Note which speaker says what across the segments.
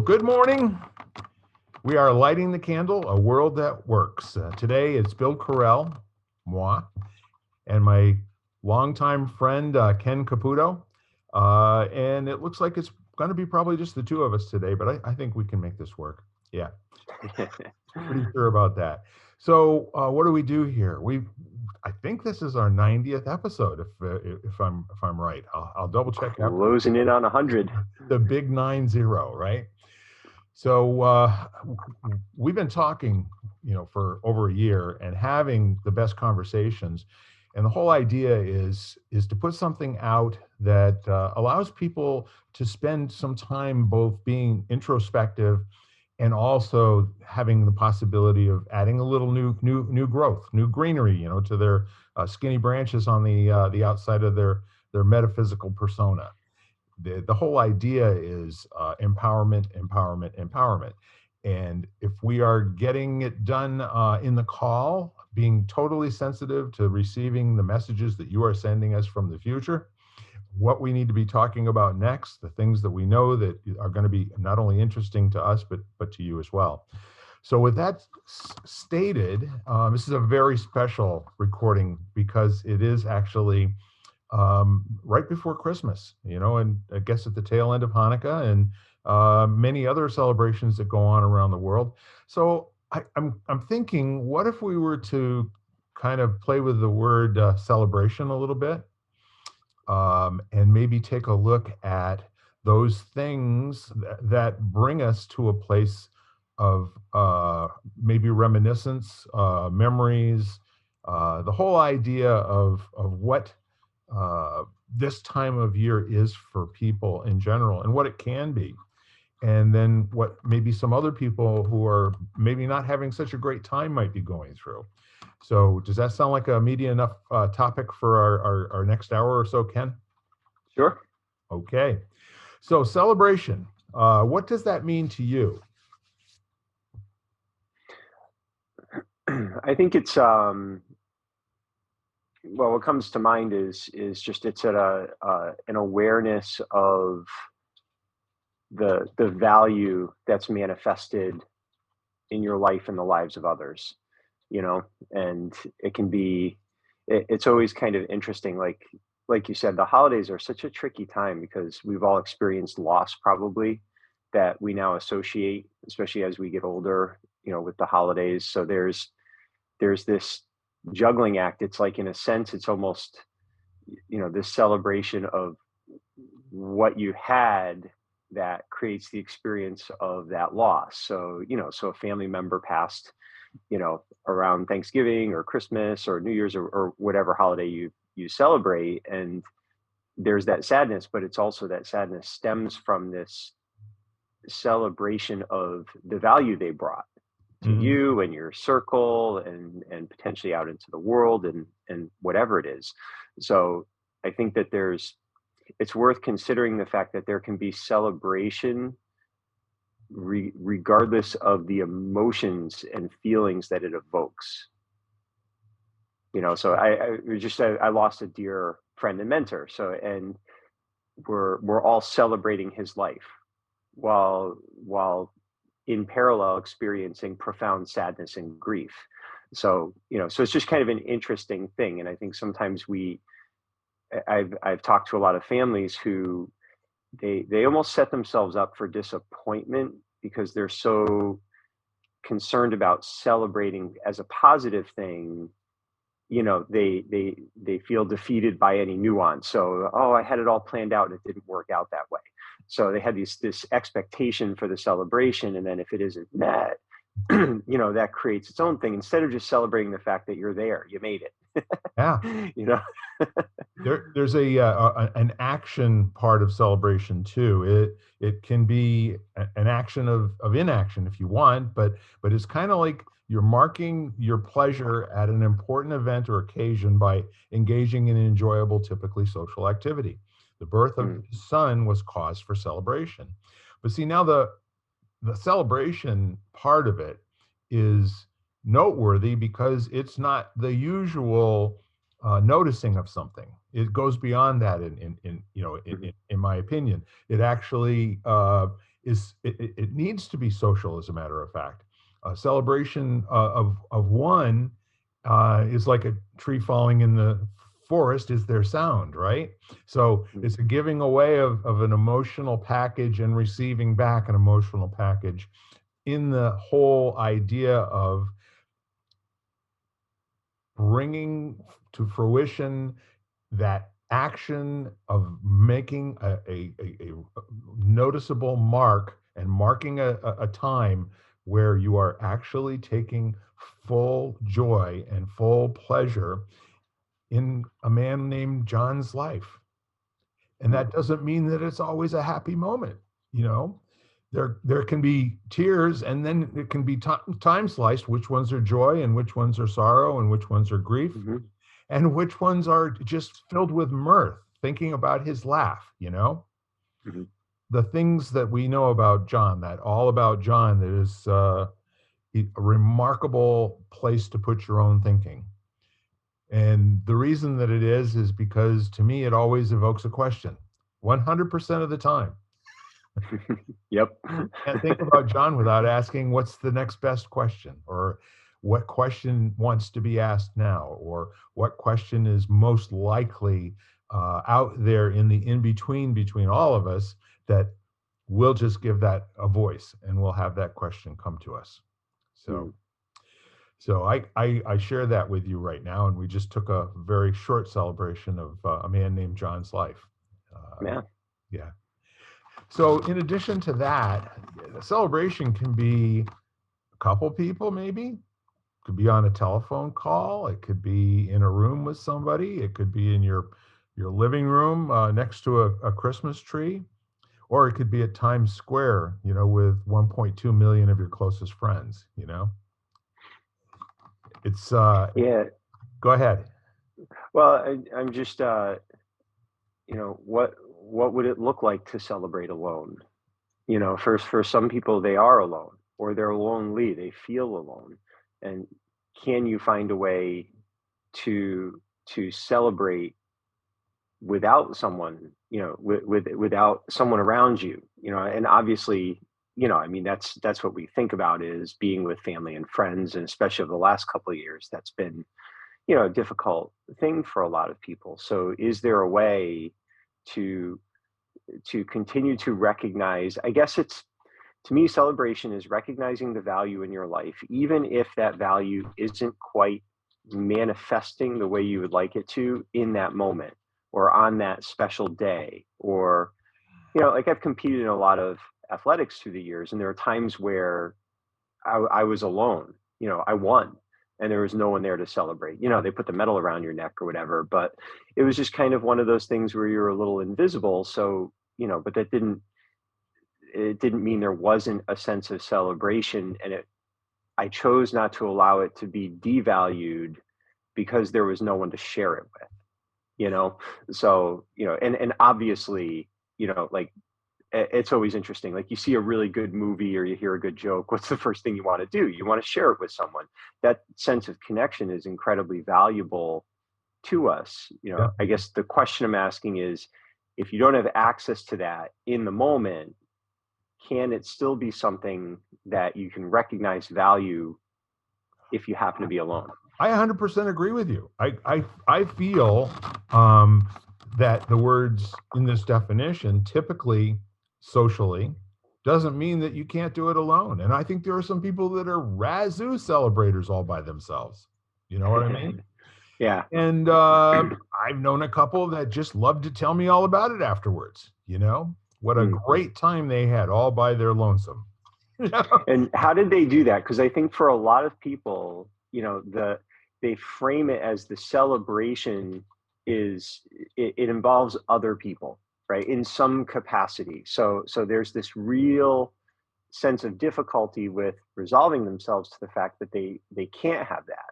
Speaker 1: good morning. We are lighting the candle, a world that works. Today it's Bill Correll, moi, and my longtime friend, Ken Caputo. And it looks like it's going to be probably just the two of us today, but I think we can make this work. Yeah, pretty sure about that. So what do we do here? I think this is our 90th episode, if I'm right. I'll double check.
Speaker 2: Closing in on 100.
Speaker 1: The big 90, right? So we've been talking, for over a year and having the best conversations. And the whole idea is to put something out that allows people to spend some time both being introspective and also having the possibility of adding a little new growth, new greenery, to their skinny branches on the outside of their metaphysical persona. The whole idea is empowerment. And if we are getting it done in the call, being totally sensitive to receiving the messages that you are sending us from the future, what we need to be talking about next, the things that we know that are going to be not only interesting to us, but to you as well. So with that stated, this is a very special recording because it is actually right before Christmas, and I guess at the tail end of Hanukkah and many other celebrations that go on around the world. So I'm thinking, what if we were to kind of play with the word celebration a little bit, and maybe take a look at those things that bring us to a place of maybe reminiscence, memories, the whole idea of what this time of year is for people in general and what it can be. And then what maybe some other people who are maybe not having such a great time might be going through. So does that sound like a meaty enough topic for our next hour or so, Ken?
Speaker 2: Sure.
Speaker 1: Okay. So celebration, what does that mean to you?
Speaker 2: I think it's well, what comes to mind is just it's an awareness of the value that's manifested in your life and the lives of others, and it can be, it's always kind of interesting. Like you said, the holidays are such a tricky time because we've all experienced loss probably that we now associate, especially as we get older, with the holidays. So there's this juggling act. It's like, in a sense, it's almost, this celebration of what you had that creates the experience of that loss. So, so a family member passed, around Thanksgiving or Christmas or New Year's or whatever holiday you celebrate. And there's that sadness, but it's also that sadness stems from this celebration of the value they brought to you and your circle and potentially out into the world and whatever it is. So I think that it's worth considering the fact that there can be celebration regardless of the emotions and feelings that it evokes. So I lost a dear friend and mentor. So, and we're all celebrating his life while in parallel experiencing profound sadness and grief. So, so it's just kind of an interesting thing. And I think sometimes I've talked to a lot of families who they almost set themselves up for disappointment because they're so concerned about celebrating as a positive thing. They feel defeated by any nuance. So, I had it all planned out and it didn't work out that way. So they had this expectation for the celebration, and then if it isn't met, that creates its own thing. Instead of just celebrating the fact that you're there, you made it.
Speaker 1: Yeah. There's an action part of celebration too. It can be an action of inaction if you want, but it's kind of like you're marking your pleasure at an important event or occasion by engaging in enjoyable, typically social activity. The birth of his son was cause for celebration. But see, now the celebration part of it is noteworthy because it's not the usual noticing of something. It goes beyond that. In my opinion, it actually it needs to be social, as a matter of fact. A celebration of one is like a tree falling in the forest is their sound, right? So
Speaker 2: Mm.
Speaker 1: it's a giving away of an emotional package and receiving back an emotional package in the whole idea of bringing to fruition that action of making a noticeable mark and marking a time where you are actually taking full joy and full pleasure in a man named John's life. And
Speaker 2: Mm.
Speaker 1: that doesn't mean that it's always a happy moment, you know. There can be tears, and then it can be time sliced which ones are joy and which ones are sorrow and which ones are grief
Speaker 2: Mhm.
Speaker 1: and which ones are just filled with mirth, thinking about his laugh, you know?
Speaker 2: Mhm.
Speaker 1: The things that we know about John, that all about John, that is a remarkable place to put your own thinking. And the reason that it is because to me, it always evokes a question 100% of the time.
Speaker 2: Yep.
Speaker 1: Can't think about John without asking what's the next best question, or what question wants to be asked now, or what question is most likely out there in the in between all of us, that we'll just give that a voice and we'll have that question come to us. So,
Speaker 2: Mm.
Speaker 1: I share that with you right now, and we just took a very short celebration of a man named John's life. Uh,
Speaker 2: Yeah.
Speaker 1: yeah. So, in addition to that, the celebration can be a couple people, maybe. It could be on a telephone call. It could be in a room with somebody. It could be in your living room next to a Christmas tree, or it could be at Times Square, you know, with 1.2 million of your closest friends. You know, it's
Speaker 2: Yeah.
Speaker 1: go ahead.
Speaker 2: Well, I'm just, what would it look like to celebrate alone? For some people, they are alone or they're lonely. They feel alone, and can you find a way to celebrate without someone, without someone around you, and obviously, I mean, that's what we think about is being with family and friends, and especially over the last couple of years, that's been, a difficult thing for a lot of people. So is there a way to continue to recognize, I guess it's, to me, celebration is recognizing the value in your life, even if that value isn't quite manifesting the way you would like it to in that moment or on that special day. Or, like I've competed in a lot of athletics through the years, and there are times where I was alone. I won, and there was no one there to celebrate. They put the medal around your neck or whatever, but it was just kind of one of those things where you're a little invisible. So, but that didn't it didn't mean there wasn't a sense of celebration, and I chose not to allow it to be devalued because there was no one to share it with, you know so, and obviously, like, it's always interesting, like, you see a really good movie or you hear a good joke, what's the first thing you want to do? You want to share it with someone. That sense of connection is incredibly valuable to us.
Speaker 1: Yeah.
Speaker 2: I guess the question I'm asking is, if you don't have access to that in the moment, can it still be something that you can recognize value if you happen to be alone?
Speaker 1: I 100% agree with you. I feel um, that the words in this definition, typically socially, doesn't mean that you can't do it alone. And I think there are some people that are razoo celebrators all by themselves. You know what I mean?
Speaker 2: Yeah.
Speaker 1: And I've known a couple that just love to tell me all about it afterwards. You know, what a
Speaker 2: Mm.
Speaker 1: great time they had all by their lonesome.
Speaker 2: And how did they do that? Because I think for a lot of people, they frame it as the celebration is, it involves other people, right, in some capacity. So there's this real sense of difficulty with resolving themselves to the fact that they can't have that.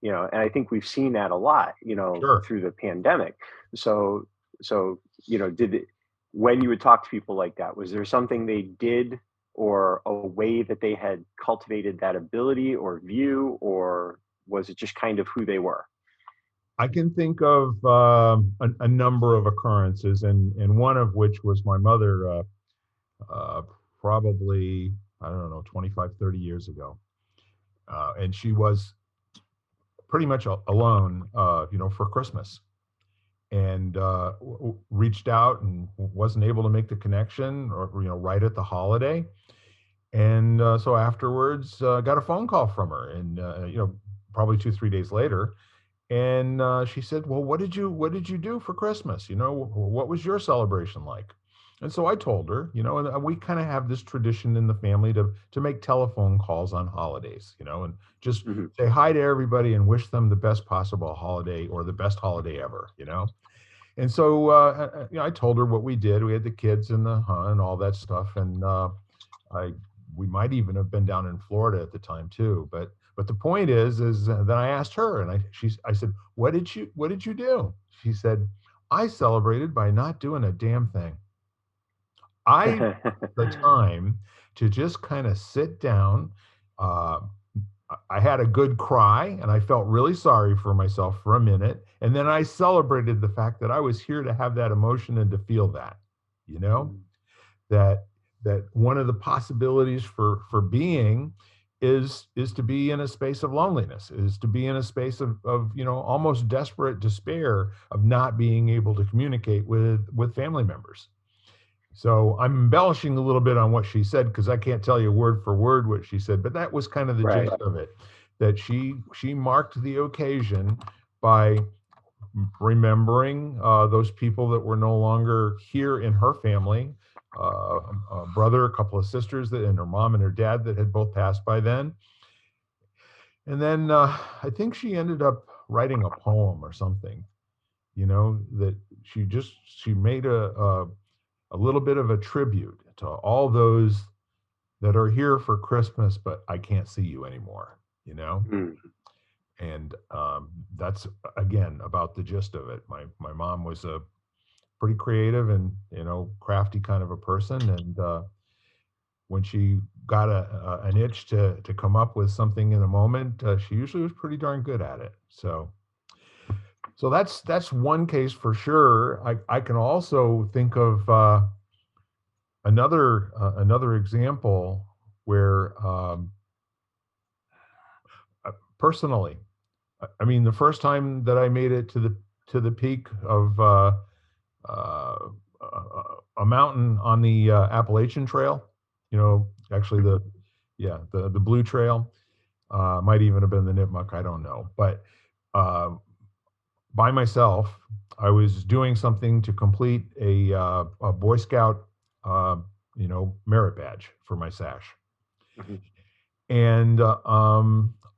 Speaker 2: And I think we've seen that a lot,
Speaker 1: Sure.
Speaker 2: through the pandemic. So so, did it, when you would talk to people like that, was there something they did or a way that they had cultivated that ability or view, or was it just kind of who they were?
Speaker 1: I can think of number of occurrences, and one of which was my mother, uh, probably, I don't know, 25, 30 years ago. And she was pretty much alone, for Christmas, and reached out and wasn't able to make the connection, or right at the holiday. And so afterwards, got a phone call from her, and probably 2, 3 days later, and she said, "Well, what did you do for Christmas? What was your celebration like?" And so I told her, and we kind of have this tradition in the family to make telephone calls on holidays, and just
Speaker 2: Mhm.
Speaker 1: say hi to everybody and wish them the best possible holiday, or the best holiday ever. And so I told her what we did. We had the kids and and all that stuff, and I we might even have been down in Florida at the time too. But the point is then I asked her, and I said, what did you do? She said, "I celebrated by not doing a damn thing. I took the time to just kind of sit down. Uh, I had a good cry, and I felt really sorry for myself for a minute. And then I celebrated the fact that I was here to have that emotion and to feel that, you know,
Speaker 2: Mm.
Speaker 1: that one of the possibilities for being is to be in a space of loneliness, is to be in a space of almost desperate despair of not being able to communicate with family members. So I'm embellishing a little bit on what she said, because I can't tell you word for word what she said, but that was kind of the
Speaker 2: Right.
Speaker 1: gist of it. That she marked the occasion by remembering those people that were no longer here in her family, a brother, a couple of sisters, and her mom and her dad that had both passed by then. And then I think she ended up writing a poem or something, that she made a little bit of a tribute to all those that are here for Christmas, but I can't see you anymore.
Speaker 2: Mm.
Speaker 1: And that's, again, about the gist of it. My mom was a pretty creative and crafty kind of a person, and when she got an itch to come up with something in a moment, she usually was pretty darn good at it. So that's one case for sure. I can also think of another example where, personally, I mean, the first time that I made it to the peak of uh, a mountain on the Appalachian Trail, actually
Speaker 2: Mhm.
Speaker 1: the Blue Trail, might even have been the Nipmuc, I don't know, but uh, by myself, I was doing something to complete a Boy Scout, merit badge for my sash.
Speaker 2: Mhm.
Speaker 1: And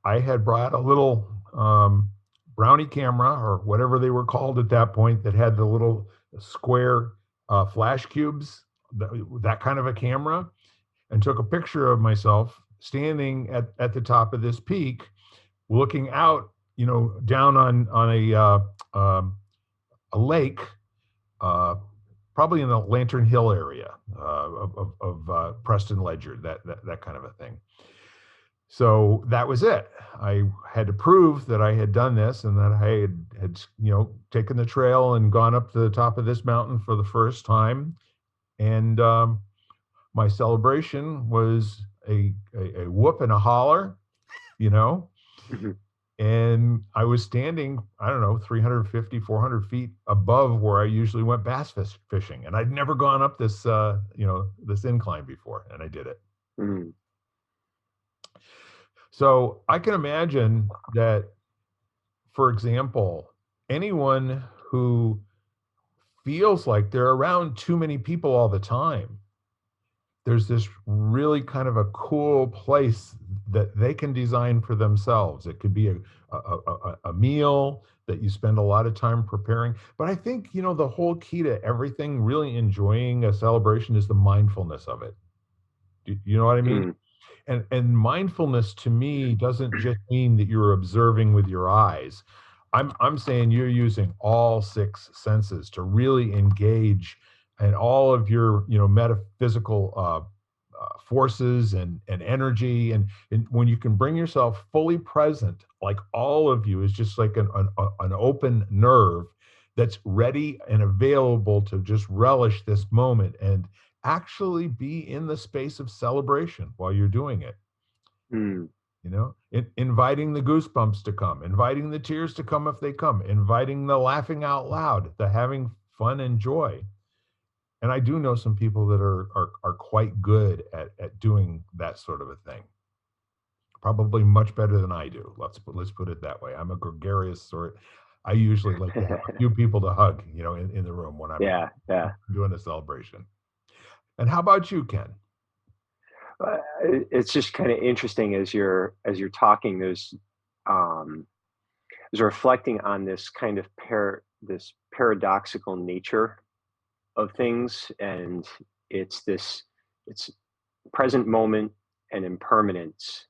Speaker 1: I had brought a little brownie camera, or whatever they were called at that point, that had the little square flash cubes, that kind of a camera, and took a picture of myself standing at the top of this peak, looking out, down on um, a lake, uh, probably in the Lantern Hill area of Preston Ledger, that kind of a thing. So that was it. I had to prove that I had done this, and that I had taken the trail and gone up to the top of this mountain for the first time. And my celebration was a whoop and a holler, you know.
Speaker 2: Mhm.
Speaker 1: And I was standing, I don't know, 350, 400 feet above where I usually went bass fishing. And I'd never gone up this incline before, and I did it.
Speaker 2: Mm.
Speaker 1: So I can imagine that, for example, anyone who feels like they're around too many people all the time, there's this really kind of a cool place that they can design for themselves. It could be a meal that you spend a lot of time preparing. But I think, the whole key to everything, really enjoying a celebration, is the mindfulness of it. You know what I mean?
Speaker 2: Mm.
Speaker 1: And mindfulness to me doesn't just mean that you're observing with your eyes. I'm saying you're using all six senses to really engage, and all of your metaphysical forces and energy, and when you can bring yourself fully present, like all of you is just like an open nerve that's ready and available to just relish this moment, actually be in the space of celebration while you're doing it.
Speaker 2: Mm.
Speaker 1: You know, inviting the goosebumps to come, inviting the tears to come if they come, inviting the laughing out loud, the having fun and joy. And I do know some people that are quite good at doing that sort of a thing. Probably much better than I do. Let's put it that way. I'm a gregarious sort. I usually like to have a few people to hug, you know, in the room when I'm
Speaker 2: Yeah, yeah.
Speaker 1: doing a celebration. And how about you, Ken?
Speaker 2: It's just kind of interesting as you're talking. Um, there's reflecting on this kind of this paradoxical nature of things, and it's present moment and impermanence,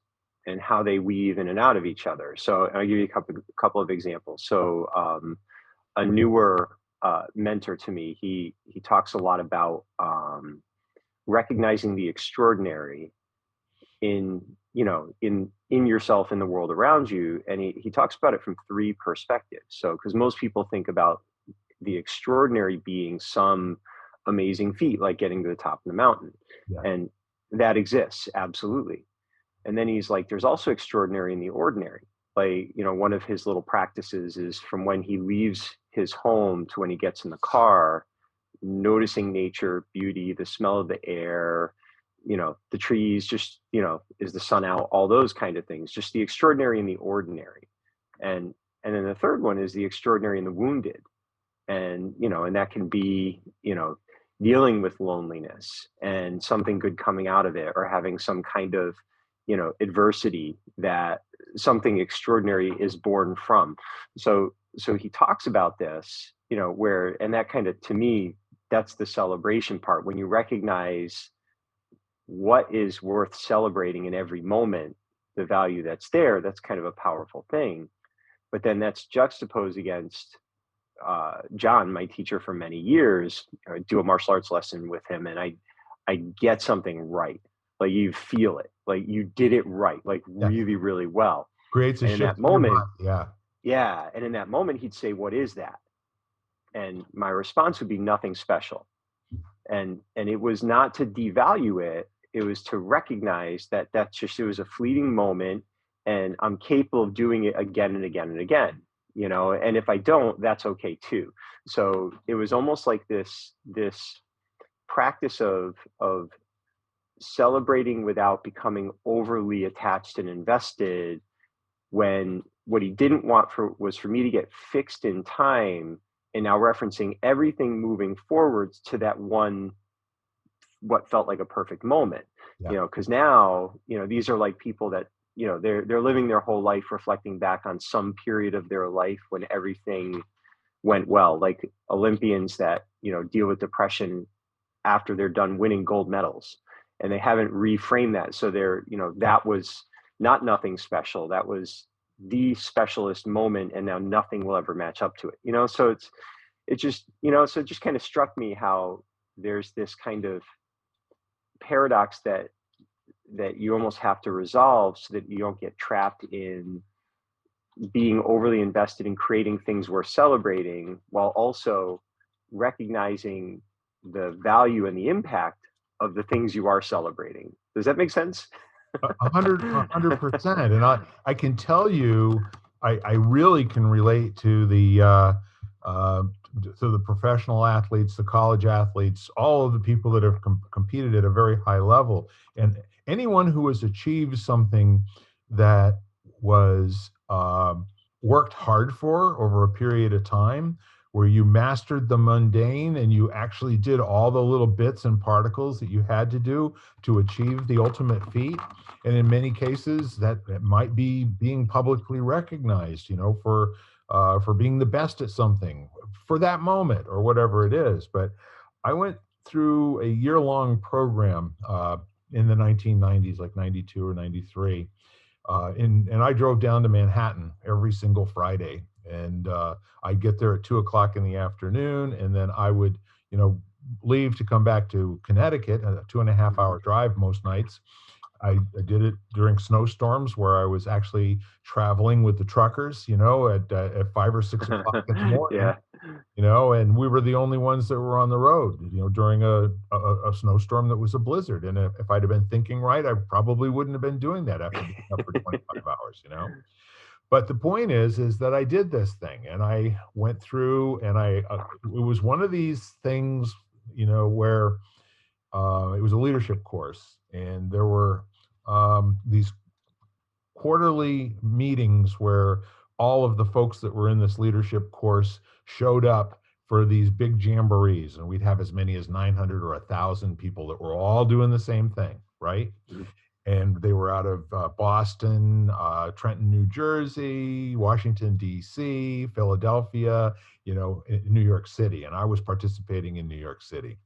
Speaker 2: and how they weave in and out of each other. So I'll give you a couple of examples. So a newer mentor to me, he talks a lot about recognizing the extraordinary in in yourself, in the world around you, and he talks about it from three perspectives. So because most people think about the extraordinary being some amazing feat like getting to the top of the mountain,
Speaker 1: Yeah.
Speaker 2: and that exists absolutely. And then he's like, there's also extraordinary in the ordinary. Like, one of his little practices is from when he leaves his home to when he gets in the car, noticing nature, beauty, the smell of the air, the trees, just, is the sun out, all those kind of things, just the extraordinary and the ordinary. And then the third one is the extraordinary and the wounded. And that can be, dealing with loneliness and something good coming out of it, or having some kind of, adversity that something extraordinary is born from. So he talks about this, where, and that kind of, to me, that's the celebration part. When you recognize what is worth celebrating in every moment, the value that's there, that's kind of a powerful thing. But then that's juxtaposed against John, my teacher for many years. I do a martial arts lesson with him, and I get something right. Like, you feel it, like you did it right, like
Speaker 1: Yes.
Speaker 2: really, really well.
Speaker 1: Creates a
Speaker 2: And in
Speaker 1: shift
Speaker 2: that
Speaker 1: in your
Speaker 2: moment,
Speaker 1: mind. Yeah.
Speaker 2: yeah, and in that moment, he'd say, "What is that?" And my response would be, "Nothing special." And it was not to devalue it. It was to recognize that it was a fleeting moment, and I'm capable of doing it again and again and again. And if I don't, that's okay too. So it was almost like this practice of celebrating without becoming overly attached and invested, when what he didn't want was for me to get fixed in time, and now referencing everything moving forwards to that one, what felt like a perfect moment.
Speaker 1: Yeah.
Speaker 2: Because now, these are like people that, they're living their whole life reflecting back on some period of their life when everything went well, like Olympians that, deal with depression after they're done winning gold medals, and they haven't reframed that. So that was not nothing special, that was the specialist moment, and now nothing will ever match up to it. So it just kind of struck me how there's this kind of paradox that you almost have to resolve, so that you don't get trapped in being overly invested in creating things worth celebrating, while also recognizing the value and the impact of the things you are celebrating. Does that make sense?
Speaker 1: 100%. And I can tell you, I really can relate uh, to the professional athletes, the college athletes, all of the people that have competed at a very high level, and anyone who has achieved something that was worked hard for over a period of time, where you mastered the mundane and you actually did all the little bits and particles that you had to do to achieve the ultimate feat. And in many cases, that might be being publicly recognized, for being the best at something for that moment or whatever it is. But I went through a year-long program in the 1990s, like 92 or 93. And I drove down to Manhattan every single Friday. And I'd get there at 2 o'clock in the afternoon. And then I would, leave to come back to Connecticut, a 2.5 hour drive most nights. I did it during snowstorms, where I was actually traveling with the truckers, at 5 or 6 o'clock in the morning,
Speaker 2: Yeah.
Speaker 1: and we were the only ones that were on the road, during a snowstorm that was a blizzard. And if I'd have been thinking right, I probably wouldn't have been doing that after being up for 25 hours. But the point is that I did this thing, and I went through, and it was one of these things, where it was a leadership course, and there were these quarterly meetings where all of the folks that were in this leadership course showed up for these big jamborees, and we'd have as many as 900 or 1,000 people that were all doing the same thing, right? And they were out of Boston, Trenton, New Jersey, Washington, D.C., Philadelphia, New York City. And I was participating in New York City.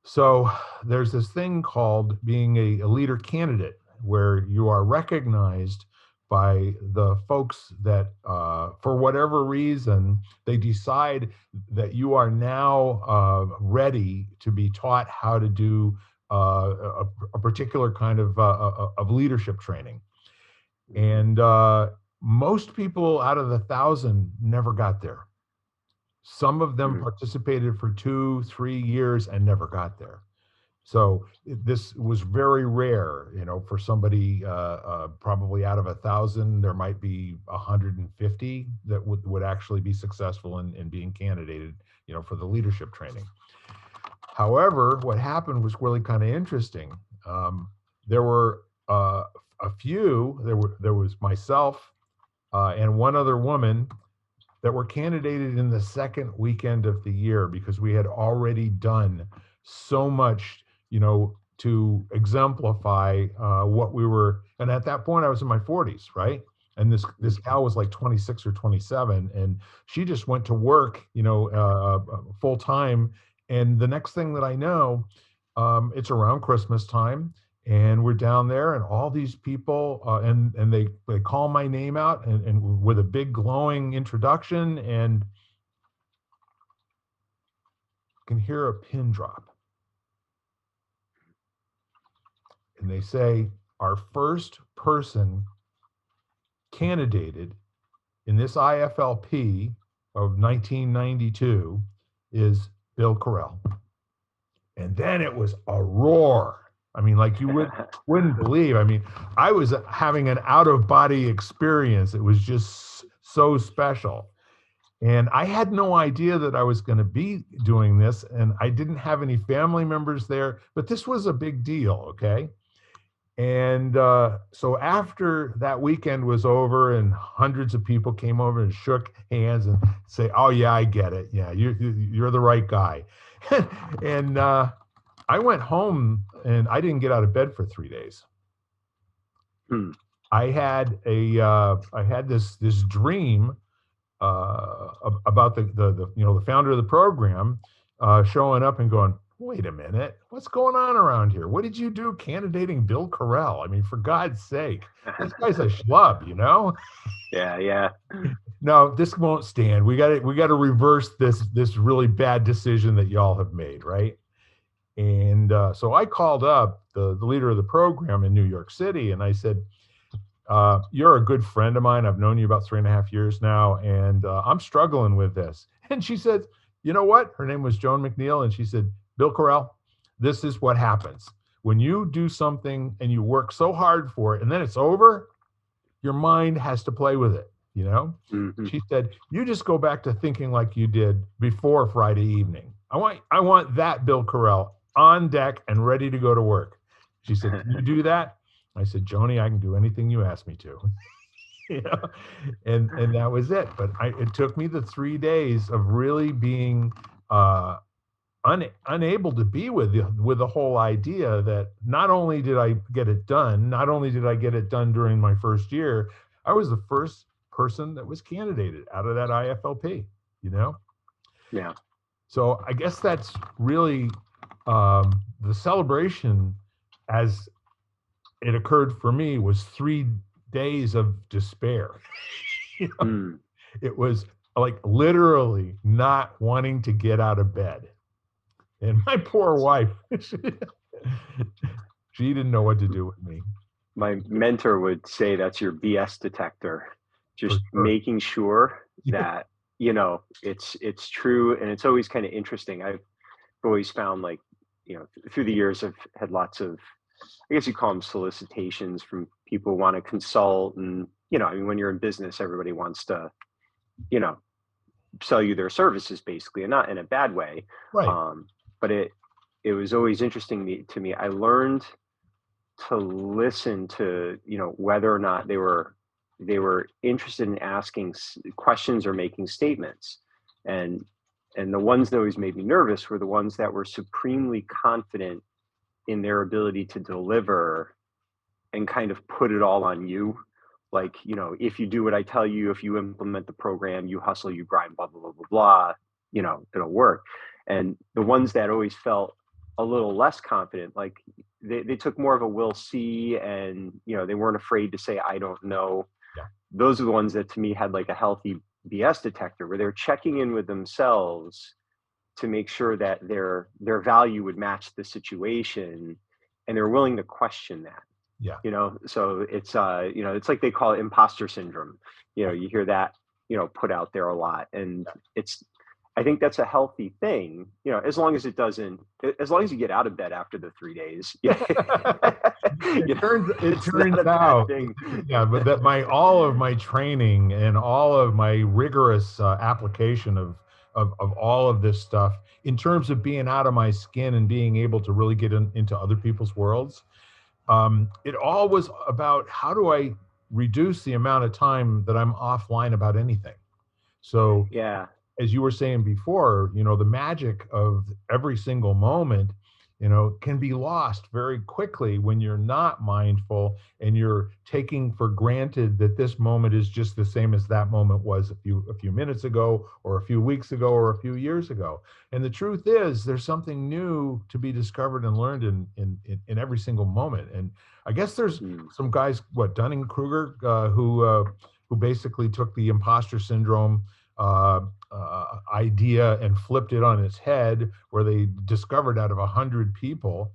Speaker 1: So there's this thing called being a leader candidate, where you are recognized by the folks that, for whatever reason, they decide that you are now ready to be taught how to do a particular kind of leadership training. And most people out of the 1,000 never got there. Some of them participated for 2-3 years and never got there. So this was very rare, for somebody, probably out of 1,000, there might be 150 that would actually be successful in being candidated, for the leadership training. However, what happened was really kind of interesting. There were a few. There was myself and one other woman that were candidated in the second weekend of the year, because we had already done so much, to exemplify what we were. And at that point, I was in my 40s, right? And this gal was like 26 or 27, and she just went to work, full time. And the next thing that I know, it's around Christmas time, and we're down there, and all these people, and they call my name out, and with a big glowing introduction, and can hear a pin drop. And they say, our first person candidated in this IFLP of 1992 is Bill Correll. And then it was a roar. I mean, like you wouldn't believe. I mean, I was having an out-of-body experience. It was just so special. And I had no idea that I was going to be doing this, and I didn't have any family members there, but this was a big deal, okay? And so after that weekend was over, and hundreds of people came over and shook hands and say, "Oh yeah, I get it. Yeah, you're the right guy." And I went home, and I didn't get out of bed for 3 days. I had this dream about the founder of the program showing up and going, "Wait a minute, what's going on around here? What did you do candidating Bill Correll? I mean, for God's sake, this guy's a schlub,
Speaker 2: Yeah.
Speaker 1: No, this won't stand. We got to reverse this really bad decision that y'all have made, right?" And so I called up the leader of the program in New York City, and I said, "You're a good friend of mine. I've known you about 3.5 years now, and I'm struggling with this." And she said, "You know what?" Her name was Joan McNeil, and she said, "Bill Correll, this is what happens. When you do something and you work so hard for it, and then it's over, your mind has to play with it, She said, "You just go back to thinking like you did before Friday evening. I want that Bill Correll on deck and ready to go to work." She said, "Can you do that?" I said, "Joni, I can do anything you ask me to." And that was it. But it took me the 3 days of really being unable to be with the whole idea that not only did I get it done, not only did I get it done during my first year, I was the first person that was candidated out of that IFLP,
Speaker 2: Yeah.
Speaker 1: So I guess that's really the celebration, as it occurred for me, was 3 days of despair. It was like literally not wanting to get out of bed. And my poor wife, she didn't know what to do with me.
Speaker 2: My mentor would say that's your BS detector, just
Speaker 1: sure.
Speaker 2: making sure that it's true, and it's always kind of interesting. I've always found, like, through the years, I've had lots of, I guess you call them solicitations, from people who want to consult. And, I mean, when you're in business, everybody wants to, you know, sell you their services, basically, and not in a bad way.
Speaker 1: Right.
Speaker 2: But it was always interesting to me. I learned to listen to, whether or not they were interested in asking questions or making statements. And and the ones that always made me nervous were the ones that were supremely confident in their ability to deliver, and kind of put it all on you. Like, if you do what I tell you, if you implement the program, you hustle, you grind, blah, blah, blah, blah, blah, it'll work. And the ones that always felt a little less confident, like, they took more of a will see, and, they weren't afraid to say, I don't know.
Speaker 1: Yeah.
Speaker 2: Those are the ones that, to me, had like a healthy BS detector, where they're checking in with themselves to make sure that their value would match the situation, and they're willing to question that.
Speaker 1: Yeah.
Speaker 2: So it's like, they call it imposter syndrome. You hear that, put out there a lot. And I think that's a healthy thing, as long as as long as you get out of bed after the 3 days.
Speaker 1: It
Speaker 2: It's not
Speaker 1: turns
Speaker 2: a bad
Speaker 1: out,
Speaker 2: thing.
Speaker 1: yeah, but that all of my training and all of my rigorous application of all of this stuff, in terms of being out of my skin and being able to really get into other people's worlds, it all was about, how do I reduce the amount of time that I'm offline about anything? So,
Speaker 2: Yeah.
Speaker 1: as you were saying before, the magic of every single moment, can be lost very quickly when you're not mindful and you're taking for granted that this moment is just the same as that moment was a few minutes ago, or a few weeks ago, or a few years ago. And the truth is, there's something new to be discovered and learned in every single moment. And I guess there's
Speaker 2: Mm.
Speaker 1: some guys, Dunning-Kruger, who basically took the imposter syndrome idea and flipped it on its head, where they discovered out of 100 people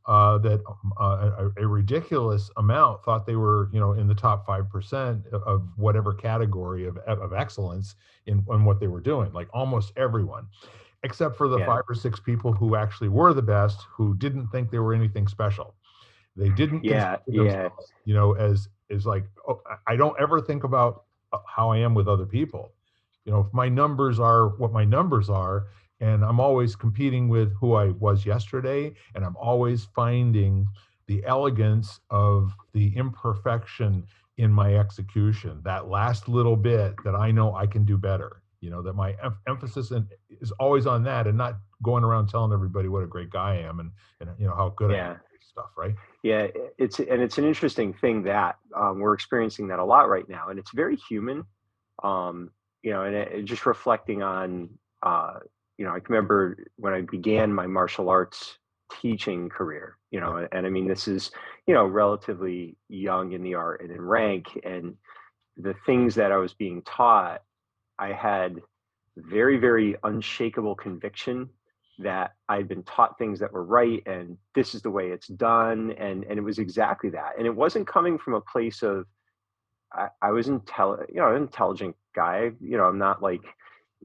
Speaker 1: that a ridiculous amount thought they were, in the top 5% of whatever category of excellence in what they were doing. Like, almost everyone, except for the
Speaker 2: Yeah.
Speaker 1: 5 or 6 people who actually were the best, who didn't think they were anything special. They didn't consider
Speaker 2: Yeah. Yeah.
Speaker 1: themselves, as like, oh, I don't ever think about how I am with other people. If my numbers are what my numbers are, and I'm always competing with who I was yesterday, and I'm always finding the elegance of the imperfection in my execution, that last little bit that I know I can do better, that my emphasis is always on that, and not going around telling everybody what a great guy I am, and how good I am
Speaker 2: Yeah.
Speaker 1: at stuff, right?
Speaker 2: Yeah. It's an interesting thing that, we're experiencing that a lot right now, and it's very human. And just reflecting on, I can remember when I began my martial arts teaching career, and I mean, this is, relatively young in the art and in rank, and the things that I was being taught, I had very, very unshakable conviction that I'd been taught things that were right, and this is the way it's done. And it was exactly that. And it wasn't coming from a place of, I was an intelligent guy. I'm not like,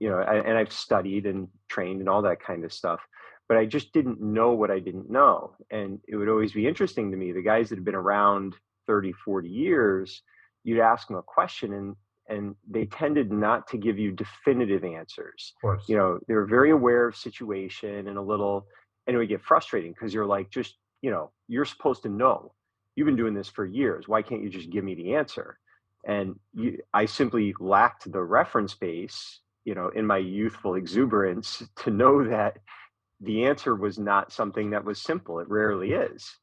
Speaker 2: and I've studied and trained and all that kind of stuff, but I just didn't know what I didn't know. And it would always be interesting to me, the guys that have been around 30, 40 years, you'd ask them a question, and they tended not to give you definitive answers.
Speaker 1: Of course.
Speaker 2: They were very aware of situation, and it would get frustrating, because you're like, just, you're supposed to know. You've been doing this for years. Why can't you just give me the answer? And I simply lacked the reference base, in my youthful exuberance, to know that the answer was not something that was simple. It rarely is.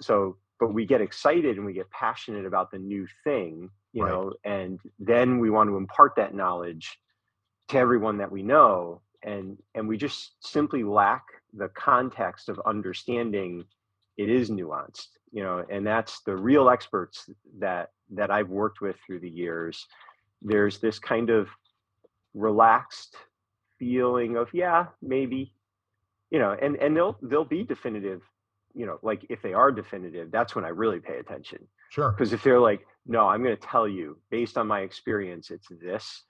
Speaker 2: So, but we get excited and we get passionate about the new thing,
Speaker 1: Right.
Speaker 2: and then we want to impart that knowledge to everyone that we know. And we just simply lack the context of understanding it is nuanced, and that's the real experts that I've worked with through the years. There's this kind of relaxed feeling of, yeah, maybe, and they'll be definitive, like, if they are definitive, that's when I really pay attention.
Speaker 1: Sure.
Speaker 2: Because if they're like, no, I'm going to tell you based on my experience, it's this,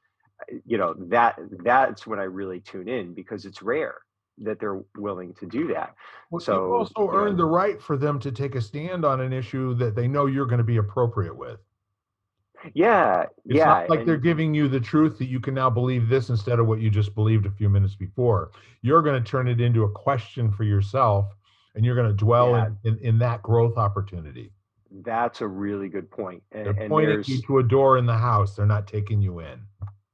Speaker 2: that's when I really tune in, because it's rare that they're willing to do that.
Speaker 1: Well, you've
Speaker 2: So,
Speaker 1: also earned the right for them to take a stand on an issue that they know you're going to be appropriate with.
Speaker 2: yeah,
Speaker 1: It's not
Speaker 2: yeah,
Speaker 1: like they're
Speaker 2: and
Speaker 1: giving you the truth that you can now believe this instead of what you just believed a few minutes before. You're going to turn it into a question for yourself, and you're going to dwell
Speaker 2: yeah,
Speaker 1: in that growth opportunity.
Speaker 2: that's a really good point.
Speaker 1: They're
Speaker 2: And
Speaker 1: pointing you
Speaker 2: there's
Speaker 1: to a door in the house. They're not taking you in.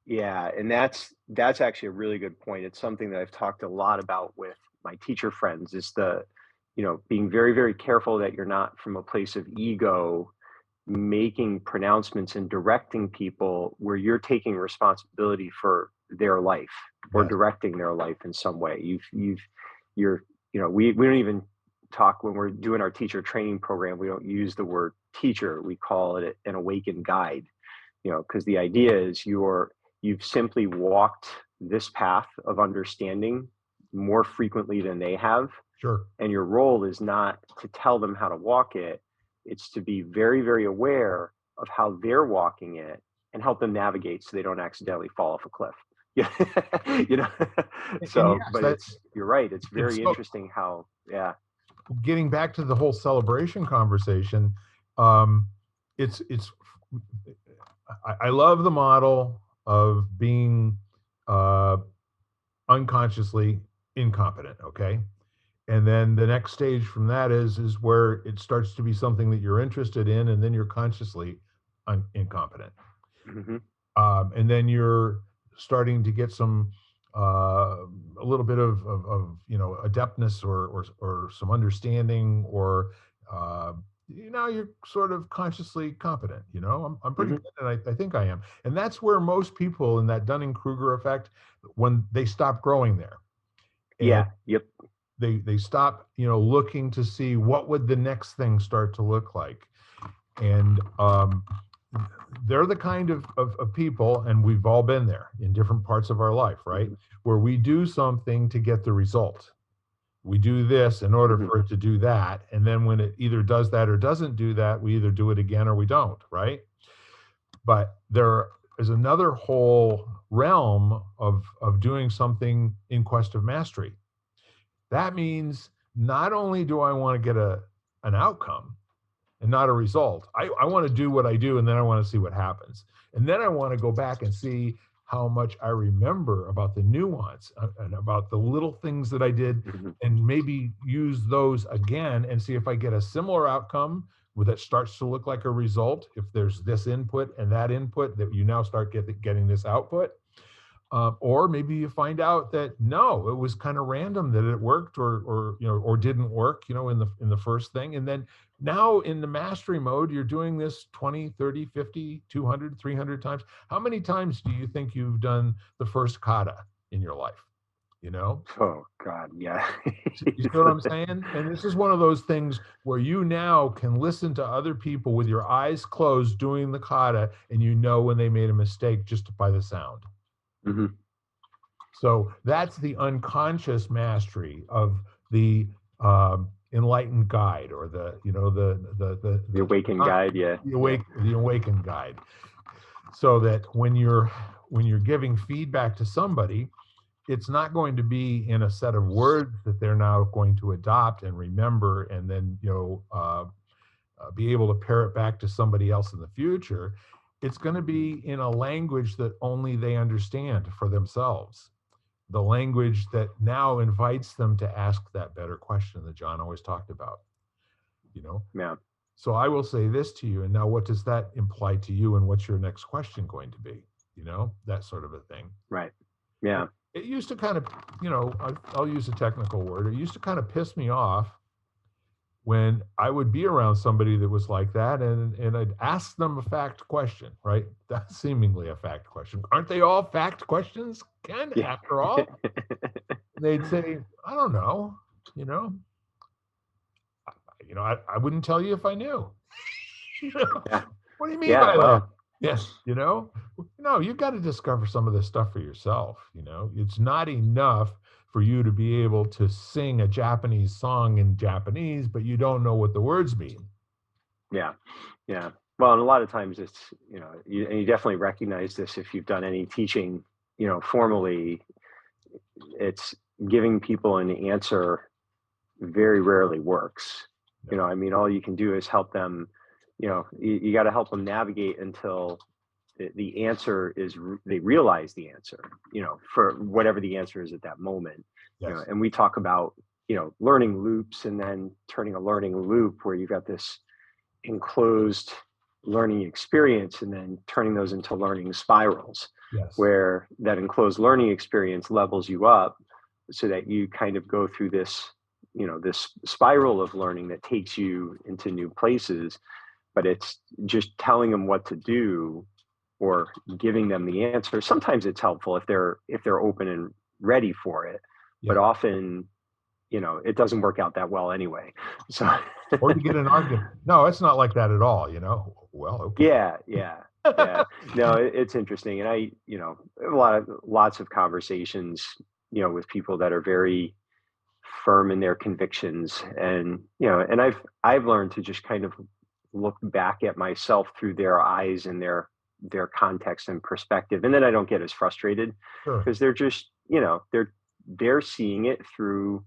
Speaker 2: Yeah, and that's actually a really good point. It's something that I've talked a lot about with my teacher friends, is being very, very careful that you're not from a place of ego making pronouncements and directing people where you're taking responsibility for their life or
Speaker 1: Yes,
Speaker 2: directing their life in some way. You're, we don't even talk when we're doing our teacher training program. We don't use the word teacher. We call it an awakened guide, because the idea is you've simply walked this path of understanding more frequently than they have,
Speaker 1: sure.
Speaker 2: and your role is not to tell them how to walk it. It's to be very, very aware of how they're walking it and help them navigate so they don't accidentally fall off a cliff. Yeah. you know
Speaker 1: And
Speaker 2: so
Speaker 1: yes,
Speaker 2: but
Speaker 1: that
Speaker 2: you're right, it's
Speaker 1: it's
Speaker 2: very
Speaker 1: so
Speaker 2: interesting how, yeah.
Speaker 1: getting back to the whole celebration conversation. Um, it's I love the model of being uh, unconsciously incompetent. Okay, and then the next stage from that is where it starts to be something that you're interested in, and then you're consciously incompetent.
Speaker 2: Hmm.
Speaker 1: And then you're starting to get some a little bit of adeptness or some understanding, or you're sort of consciously competent. I'm pretty
Speaker 2: Hmm.
Speaker 1: good, and I think I am. And that's where most people in that Dunning-Kruger effect, when they stop growing there, and
Speaker 2: Yeah. Yep.
Speaker 1: they stop looking to see what would the next thing start to look like. And they're the kind of people, and we've all been there in different parts of our life, right?
Speaker 2: Hmm.
Speaker 1: Where we do something to get the result. We do this in order
Speaker 2: Hmm.
Speaker 1: for it to do that. And then when it either does that or doesn't do that, we either do it again or we don't, right? But there is another whole realm of doing something in quest of mastery. That means not only do I want to get an outcome, and not a result. I want to do what I do, and then I want to see what happens. And then I want to go back and see how much I remember about the nuance and about the little things that I did,
Speaker 2: Hmm.
Speaker 1: and maybe use those again and see if I get a similar outcome that starts to look like a result. If there's this input and that input, that you now start getting this output. Or maybe you find out that no, it was kind of random that it worked or didn't work, in the first thing. And then now in the mastery mode, you're doing this 20, 30, 50, 200, 300 times. How many times do you think you've done the first kata in your life? You know,
Speaker 2: Oh God, yeah.
Speaker 1: you see what I'm saying? And this is one of those things where you now can listen to other people with your eyes closed doing the kata, and when they made a mistake just by the sound.
Speaker 2: Hmm.
Speaker 1: So that's the unconscious mastery of the enlightened guide, or
Speaker 2: The awakened
Speaker 1: not
Speaker 2: guide, yeah, yeah.
Speaker 1: the awakened guide. So that when you're giving feedback to somebody, it's not going to be in a set of words that they're now going to adopt and remember, and then be able to pair it back to somebody else in the future. It's going to be in a language that only they understand for themselves, the language that now invites them to ask that better question that John always talked about, you know?
Speaker 2: Yeah.
Speaker 1: So I will say this to you, and now what does that imply to you, and what's your next question going to be? That sort of a thing.
Speaker 2: Right.
Speaker 1: It,
Speaker 2: Yeah.
Speaker 1: it used to kind of, I'll use a technical word. It used to kind of piss me off when I would be around somebody that was like that, and I'd ask them a fact question, right? That's seemingly a fact question. Aren't they all fact questions, Ken,
Speaker 2: Yeah.
Speaker 1: after all? They'd say, I don't know, you know, I wouldn't tell you if I knew. you know,
Speaker 2: Yeah.
Speaker 1: what do you mean
Speaker 2: Yeah.
Speaker 1: by that?
Speaker 2: Well,
Speaker 1: Yes, no, you've got to discover some of this stuff for yourself. It's not enough for you to be able to sing a Japanese song in Japanese, but you don't know what the words mean.
Speaker 2: yeah. Yeah. Well, and a lot of times it's, and you definitely recognize this if you've done any teaching, formally, it's giving people an answer very rarely works.
Speaker 1: Yeah.
Speaker 2: I mean, all you can do is help them, you got to help them navigate until the answer is, they realize the answer, for whatever the answer is at that moment.
Speaker 1: Yes.
Speaker 2: And we talk about, learning loops, and then turning a learning loop where you've got this enclosed learning experience, and then turning those into learning spirals,
Speaker 1: Yes.
Speaker 2: where that enclosed learning experience levels you up so that you kind of go through this, this spiral of learning that takes you into new places. But it's just telling them what to do or giving them the answer. Sometimes it's helpful if they're open and ready for it, but
Speaker 1: Yeah.
Speaker 2: often, it doesn't work out that well anyway. So
Speaker 1: Or you get an argument. No, it's not like that at all. Well, okay.
Speaker 2: yeah. No, it's interesting. And lots of conversations, with people that are very firm in their convictions. And, and I've learned to just kind of look back at myself through their eyes and their context and perspective. And then I don't get as frustrated,
Speaker 1: Sure.
Speaker 2: because they're just, they're seeing it through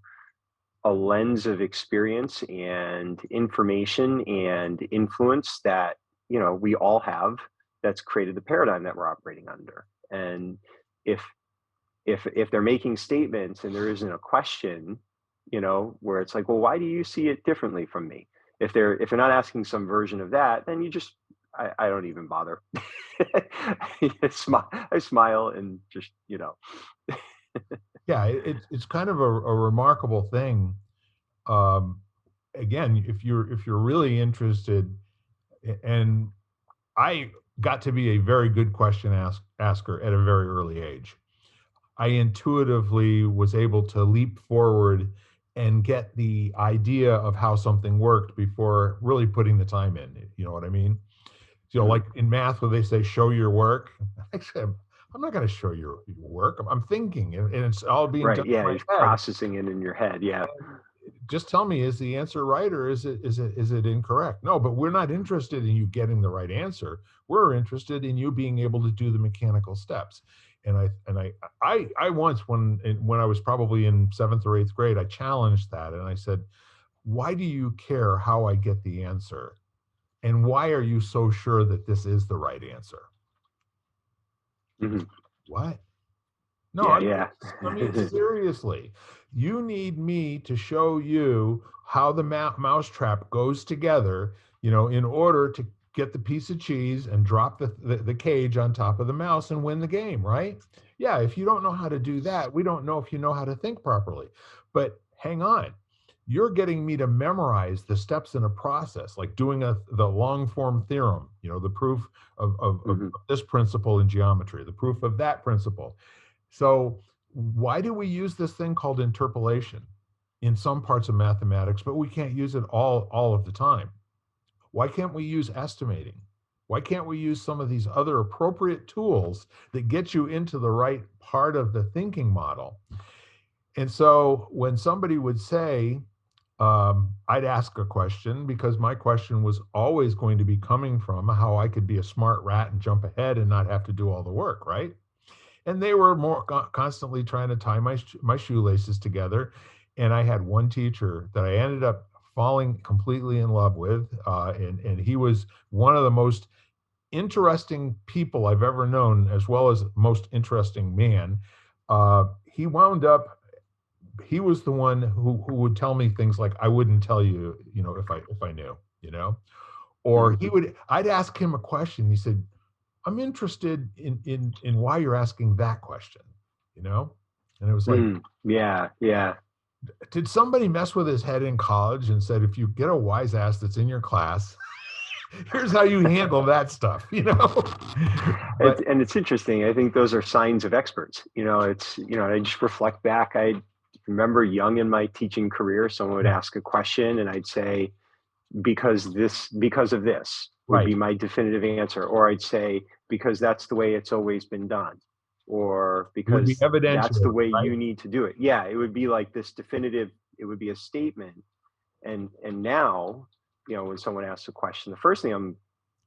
Speaker 2: a lens of experience and information and influence that, we all have, that's created the paradigm that we're operating under. And if if they're making statements and there isn't a question, where it's like, well, why do you see it differently from me? If they're not asking some version of that, then you just, I don't even bother. I smile and just,
Speaker 1: Yeah, it's kind of a remarkable thing. Um, Again, if you're really interested, and I got to be a very good question asker at a very early age. I intuitively was able to leap forward and get the idea of how something worked before really putting the time in. You know what I mean?
Speaker 2: Mhm.
Speaker 1: Like in math, where they say show your work. I said, I'm not going to show your work. I'm thinking, and it's all being done
Speaker 2: Right. Yeah.
Speaker 1: in
Speaker 2: He's
Speaker 1: my head.
Speaker 2: processing it in your head. Yeah.
Speaker 1: Just tell me, is the answer right, or is it incorrect? No, but we're not interested in you getting the right answer. We're interested in you being able to do the mechanical steps. And I once, when I was probably in 7th or 8th grade, I challenged that, and I said, why do you care how I get the answer, and why are you so sure that this is the right answer?
Speaker 2: Mhm.
Speaker 1: What? No,
Speaker 2: Yeah.
Speaker 1: I mean,
Speaker 2: Yeah.
Speaker 1: seriously. You need me to show you how the mousetrap goes together, in order to get the piece of cheese and drop the cage on top of the mouse and win the game, right? Yeah, if you don't know how to do that, we don't know if you know how to think properly. But hang on. You're getting me to memorize the steps in a process, like doing the long form theorem, the proof of
Speaker 2: Mhm.
Speaker 1: this principle in geometry, the proof of that principle. So why do we use this thing called interpolation in some parts of mathematics, but we can't use it all of the time? Why can't we use estimating? Why can't we use some of these other appropriate tools that get you into the right part of the thinking model? And so when somebody would say, I'd ask a question, because my question was always going to be coming from how I could be a smart rat and jump ahead and not have to do all the work, right? And they were more constantly trying to tie my shoelaces together. And I had one teacher that I ended up falling completely in love with, and he was one of the most interesting people I've ever known, as well as most interesting man. He wound up. He was the one who would tell me things like I wouldn't tell you, if I knew, or
Speaker 2: Mhm.
Speaker 1: I'd ask him a question. He said, I'm interested in why you're asking that question, you know? And it was like,
Speaker 2: Mm. Yeah. Yeah.
Speaker 1: did somebody mess with his head in college and said, if you get a wise ass that's in your class, here's how you handle that stuff, But
Speaker 2: And it's interesting. I think those are signs of experts. I just reflect back. I remember young in my teaching career, someone would
Speaker 1: yeah,
Speaker 2: ask a question and I'd say, because of this would
Speaker 1: right.
Speaker 2: be my definitive answer. Or I'd say, because that's the way it's always been done. Or
Speaker 1: It would be
Speaker 2: because that's the
Speaker 1: evidentiary,
Speaker 2: way
Speaker 1: right?
Speaker 2: you need to do it. Yeah, it would be like this definitive, it would be a statement. And now, when someone asks a question, the first thing I'm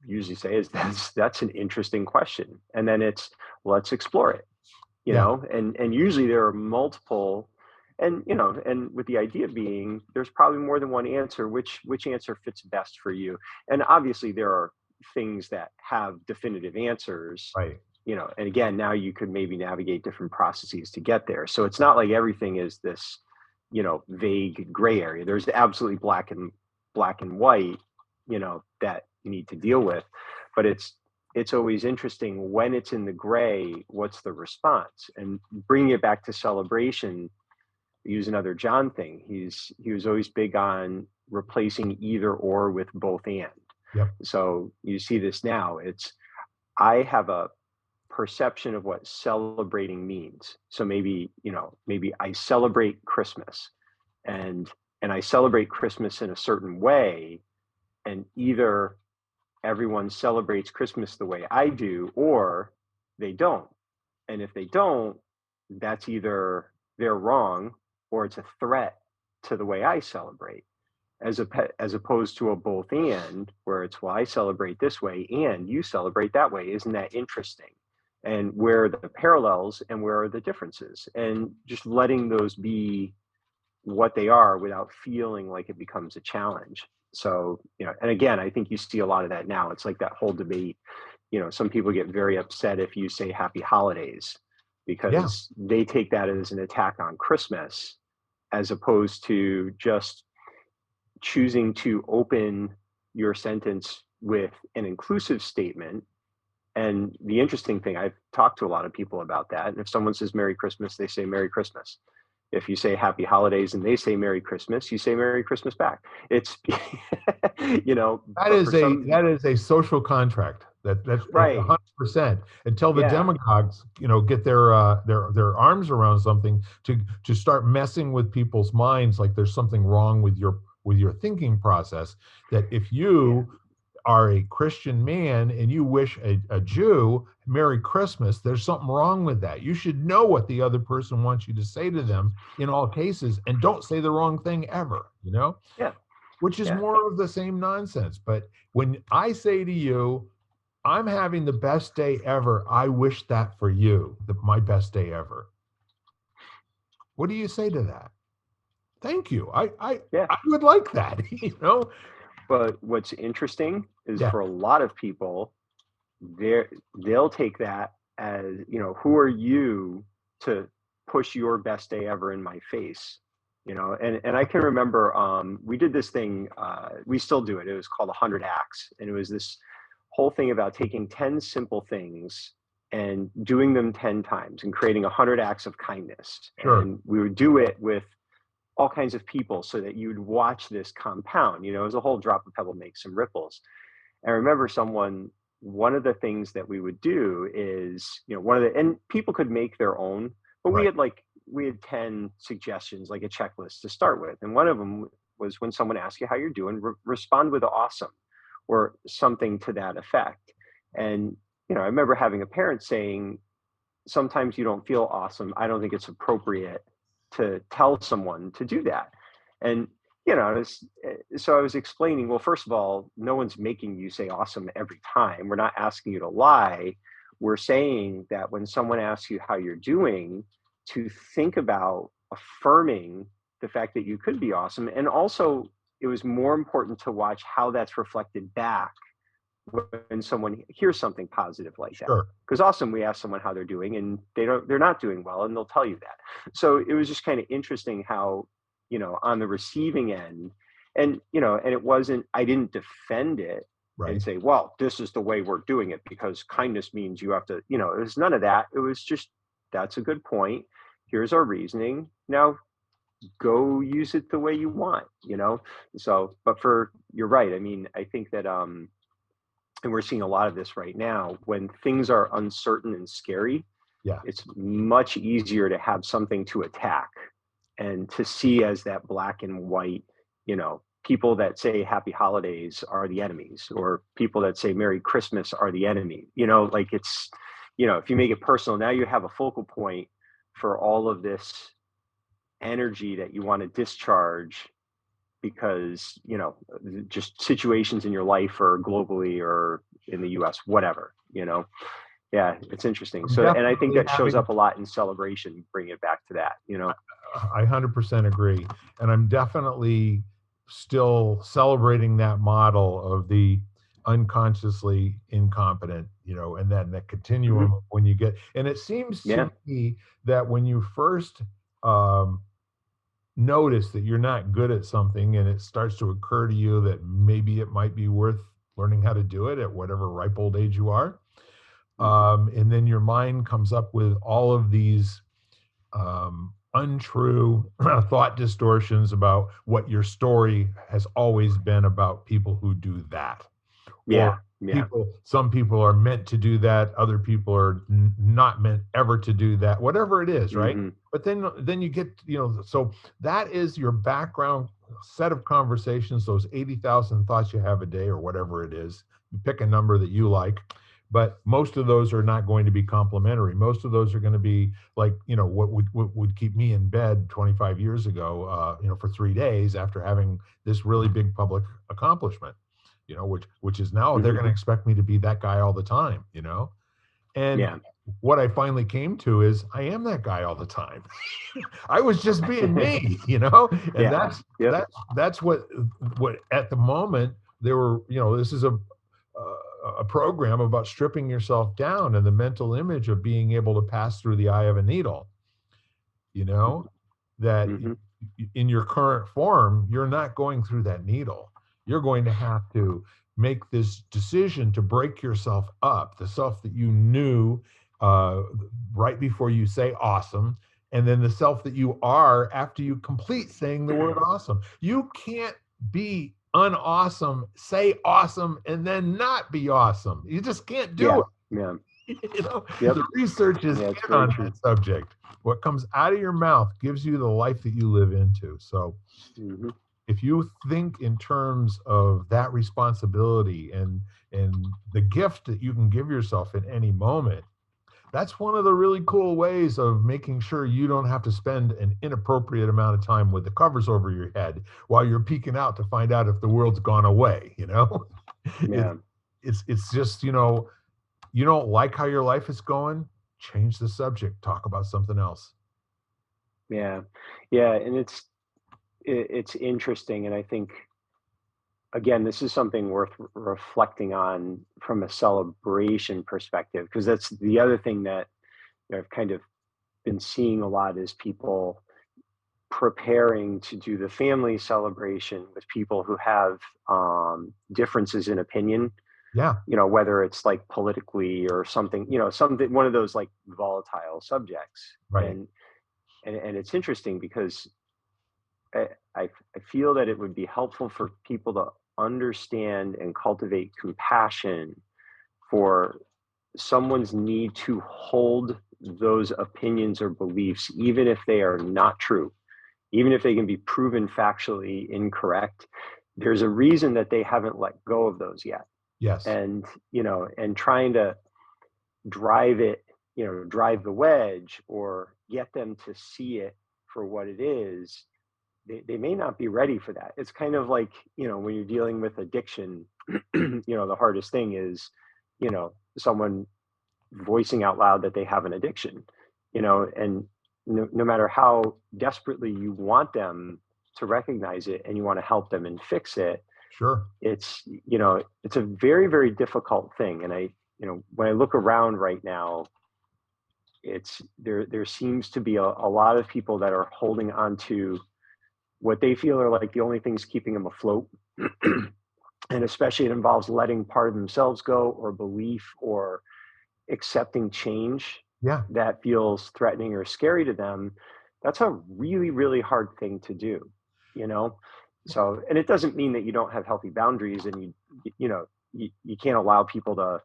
Speaker 2: usually say is that's an interesting question. And then it's, let's explore it,
Speaker 1: Yeah.
Speaker 2: and usually there are multiple, and and with the idea being there's probably more than one answer, which answer fits best for you. And obviously there are things that have definitive answers,
Speaker 1: Right.
Speaker 2: and again, now you could maybe navigate different processes to get there. So it's not like everything is this, vague gray area. There's absolutely black and white, that you need to deal with. But it's always interesting when it's in the gray, what's the response? And bringing it back to celebration, use another John thing. He was always big on replacing either or with both and.
Speaker 1: Yep.
Speaker 2: So you see this now. It's, I have a perception of what celebrating means. So maybe I celebrate Christmas, and I celebrate Christmas in a certain way, and either everyone celebrates Christmas the way I do, or they don't. And if they don't, that's either they're wrong or it's a threat to the way I celebrate. As opposed to a both and, where it's, well, I celebrate this way and you celebrate that way. Isn't that interesting? And where are the parallels and where are the differences? And just letting those be what they are without feeling like it becomes a challenge. So, and again, I think you see a lot of that now. It's like that whole debate. Some people get very upset if you say happy holidays,
Speaker 1: Yeah.
Speaker 2: because they take that as an attack on Christmas, as opposed to just choosing to open your sentence with an inclusive statement. And the interesting thing, I've talked to a lot of people about that. And if someone says Merry Christmas, they say Merry Christmas. If you say Happy Holidays and they say Merry Christmas, you say Merry Christmas back. It's,
Speaker 1: That
Speaker 2: but for
Speaker 1: is a
Speaker 2: some,
Speaker 1: that is a social contract. That's a
Speaker 2: right.
Speaker 1: 100%. Until the
Speaker 2: Yeah.
Speaker 1: demagogues, get their arms around something to start messing with people's minds, like there's something wrong with your thinking process. That if
Speaker 2: Yeah.
Speaker 1: you are a Christian man and you wish a Jew Merry Christmas, there's something wrong with that. You should know what the other person wants you to say to them in all cases, and don't say the wrong thing ever,
Speaker 2: Yeah.
Speaker 1: which is
Speaker 2: Yeah.
Speaker 1: more of the same nonsense. But when I say to you, I'm having the best day ever, I wish that for you, my best day ever. What do you say to that? Thank you.
Speaker 2: Yeah.
Speaker 1: I would like that.
Speaker 2: But what's interesting is,
Speaker 1: Yeah,
Speaker 2: for a lot of people, they'll take that as, who are you to push your best day ever in my face? And I can remember, we did this thing, we still do it. It was called 100 Acts. And it was this whole thing about taking 10 simple things and doing them 10 times and creating 100 acts of kindness.
Speaker 1: sure.
Speaker 2: And we would do it with all kinds of people, so that you'd watch this compound. It was a whole drop of pebble makes some ripples. And I remember one of the things that we would do is, and people could make their own, but
Speaker 1: Right.
Speaker 2: we had 10 suggestions, like a checklist to start with. And one of them was, when someone asks you how you're doing, respond with awesome, or something to that effect. And, I remember having a parent saying, sometimes you don't feel awesome. I don't think it's appropriate to tell someone to do that. And, so I was explaining, well, first of all, no one's making you say awesome every time. We're not asking you to lie. We're saying that when someone asks you how you're doing, to think about affirming the fact that you could be awesome. And also, it was more important to watch how that's reflected back when someone hears something positive like that.
Speaker 1: Sure.
Speaker 2: Because often we ask someone how they're doing and they're not doing well, and they'll tell you that. So it was just kind of interesting how, on the receiving end, and it wasn't, I didn't defend it and
Speaker 1: Right.
Speaker 2: say, well, this is the way we're doing it because kindness means you have to, it was none of that. It was just, that's a good point. Here's our reasoning. Now go use it the way you want. So, but you're right. I mean, I think that, and we're seeing a lot of this right now, when things are uncertain and scary,
Speaker 1: Yeah.
Speaker 2: it's much easier to have something to attack and to see as that black and white. People that say happy holidays are the enemies, or people that say Merry Christmas are the enemy. Like it's, if you make it personal, now you have a focal point for all of this energy that you want to discharge because, just situations in your life or globally or in the US, whatever, Yeah, it's interesting.
Speaker 1: I'm
Speaker 2: So, and I think
Speaker 1: definitely
Speaker 2: that shows
Speaker 1: having,
Speaker 2: up a lot in celebration, bring it back to that.
Speaker 1: I 100% agree. And I'm definitely still celebrating that model of the unconsciously incompetent, and then that
Speaker 2: Hmm.
Speaker 1: continuum of when you get, and it seems to
Speaker 2: Yeah.
Speaker 1: me that when you first um, notice that you're not good at something and it starts to occur to you that maybe it might be worth learning how to do it at whatever ripe old age you are.
Speaker 2: Hmm.
Speaker 1: And then your mind comes up with all of these untrue thought distortions about what your story has always been about people who do that, or
Speaker 2: Yeah. Yeah.
Speaker 1: some people are meant to do that, other people are not meant ever to do that, whatever it is, right?
Speaker 2: Hmm.
Speaker 1: But then you get, so that is your background set of conversations, those 80,000 thoughts you have a day or whatever it is. You pick a number that you like, but most of those are not going to be complimentary. Most of those are going to be like, what would keep me in bed 25 years ago, for 3 days after having this really big public accomplishment, which is now they're
Speaker 2: Hmm.
Speaker 1: going to expect me to be that guy all the time, and
Speaker 2: Yeah.
Speaker 1: what I finally came to is I am that guy all the time. I was just being me, and
Speaker 2: Yeah. Yep.
Speaker 1: that's what at the moment there were, this is a program about stripping yourself down and the mental image of being able to pass through the eye of a needle, you know, that
Speaker 2: Hmm.
Speaker 1: in your current form, you're not going through that needle. You're going to have to make this decision to break yourself up, the self that you knew uh, right before you say awesome, and then the self that you are after you complete saying the word awesome. You can't be unawesome, say awesome, and then not be awesome. You just can't do
Speaker 2: Yeah.
Speaker 1: it.
Speaker 2: Yeah.
Speaker 1: The
Speaker 2: Yep.
Speaker 1: research is
Speaker 2: Yeah. It's
Speaker 1: in
Speaker 2: very
Speaker 1: on
Speaker 2: true.
Speaker 1: that subject. What comes out of your mouth gives you the life that you live into. So
Speaker 2: Hmm.
Speaker 1: if you think in terms of that responsibility and the gift that you can give yourself in any moment, that's one of the really cool ways of making sure you don't have to spend an inappropriate amount of time with the covers over your head while you're peeking out to find out if the world's gone away. it,
Speaker 2: Yeah.
Speaker 1: it's just, you don't like how your life is going, change the subject, talk about something else.
Speaker 2: Yeah. Yeah. And it's interesting, and I think, again, this is something worth reflecting on from a celebration perspective, because that's the other thing that, I've kind of been seeing a lot is people preparing to do the family celebration with people who have differences in opinion,
Speaker 1: Yeah,
Speaker 2: whether it's like politically or something, something, one of those like volatile subjects.
Speaker 1: right.
Speaker 2: And it's interesting because I, I feel that it would be helpful for people to understand and cultivate compassion for someone's need to hold those opinions or beliefs, even if they are not true, even if they can be proven factually incorrect. There's a reason that they haven't let go of those yet.
Speaker 1: Yes.
Speaker 2: And trying to drive it, drive the wedge or get them to see it for what it is, they may not be ready for that. It's kind of like, when you're dealing with addiction, the hardest thing is, someone voicing out loud that they have an addiction, and no matter how desperately you want them to recognize it and you want to help them and fix it,
Speaker 1: Sure.
Speaker 2: it's a very, very difficult thing. And when I look around right now, there seems to be a lot of people that are holding on to what they feel are like the only things keeping them afloat. And especially it involves letting part of themselves go or belief or accepting change
Speaker 1: Yeah.
Speaker 2: that feels threatening or scary to them. That's a really, really hard thing to do, you know? So, and it doesn't mean that you don't have healthy boundaries and you can't allow people to,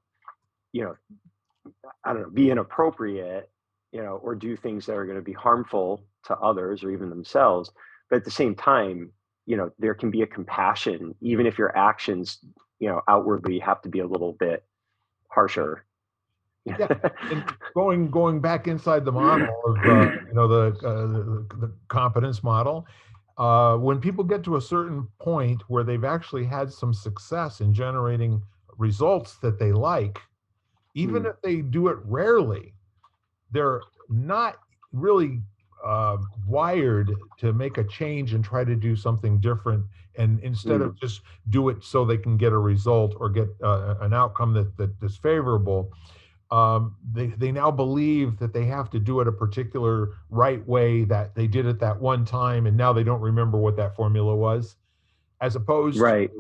Speaker 2: you know, I don't know, be inappropriate, or do things that are going to be harmful to others or even themselves. But at the same time, there can be a compassion, even if your actions, outwardly have to be a little bit harsher.
Speaker 1: Yeah, and going back inside the model of the competence model, when people get to a certain point where they've actually had some success in generating results that they like, even
Speaker 2: Mm,
Speaker 1: if they do it rarely, they're not really wired to make a change and try to do something different. And instead of
Speaker 2: mm,
Speaker 1: just do it so they can get a result or get an outcome that is favorable, they now believe that they have to do it a particular right way, that they did it that one time and now they don't remember what that formula was, as opposed to
Speaker 2: right.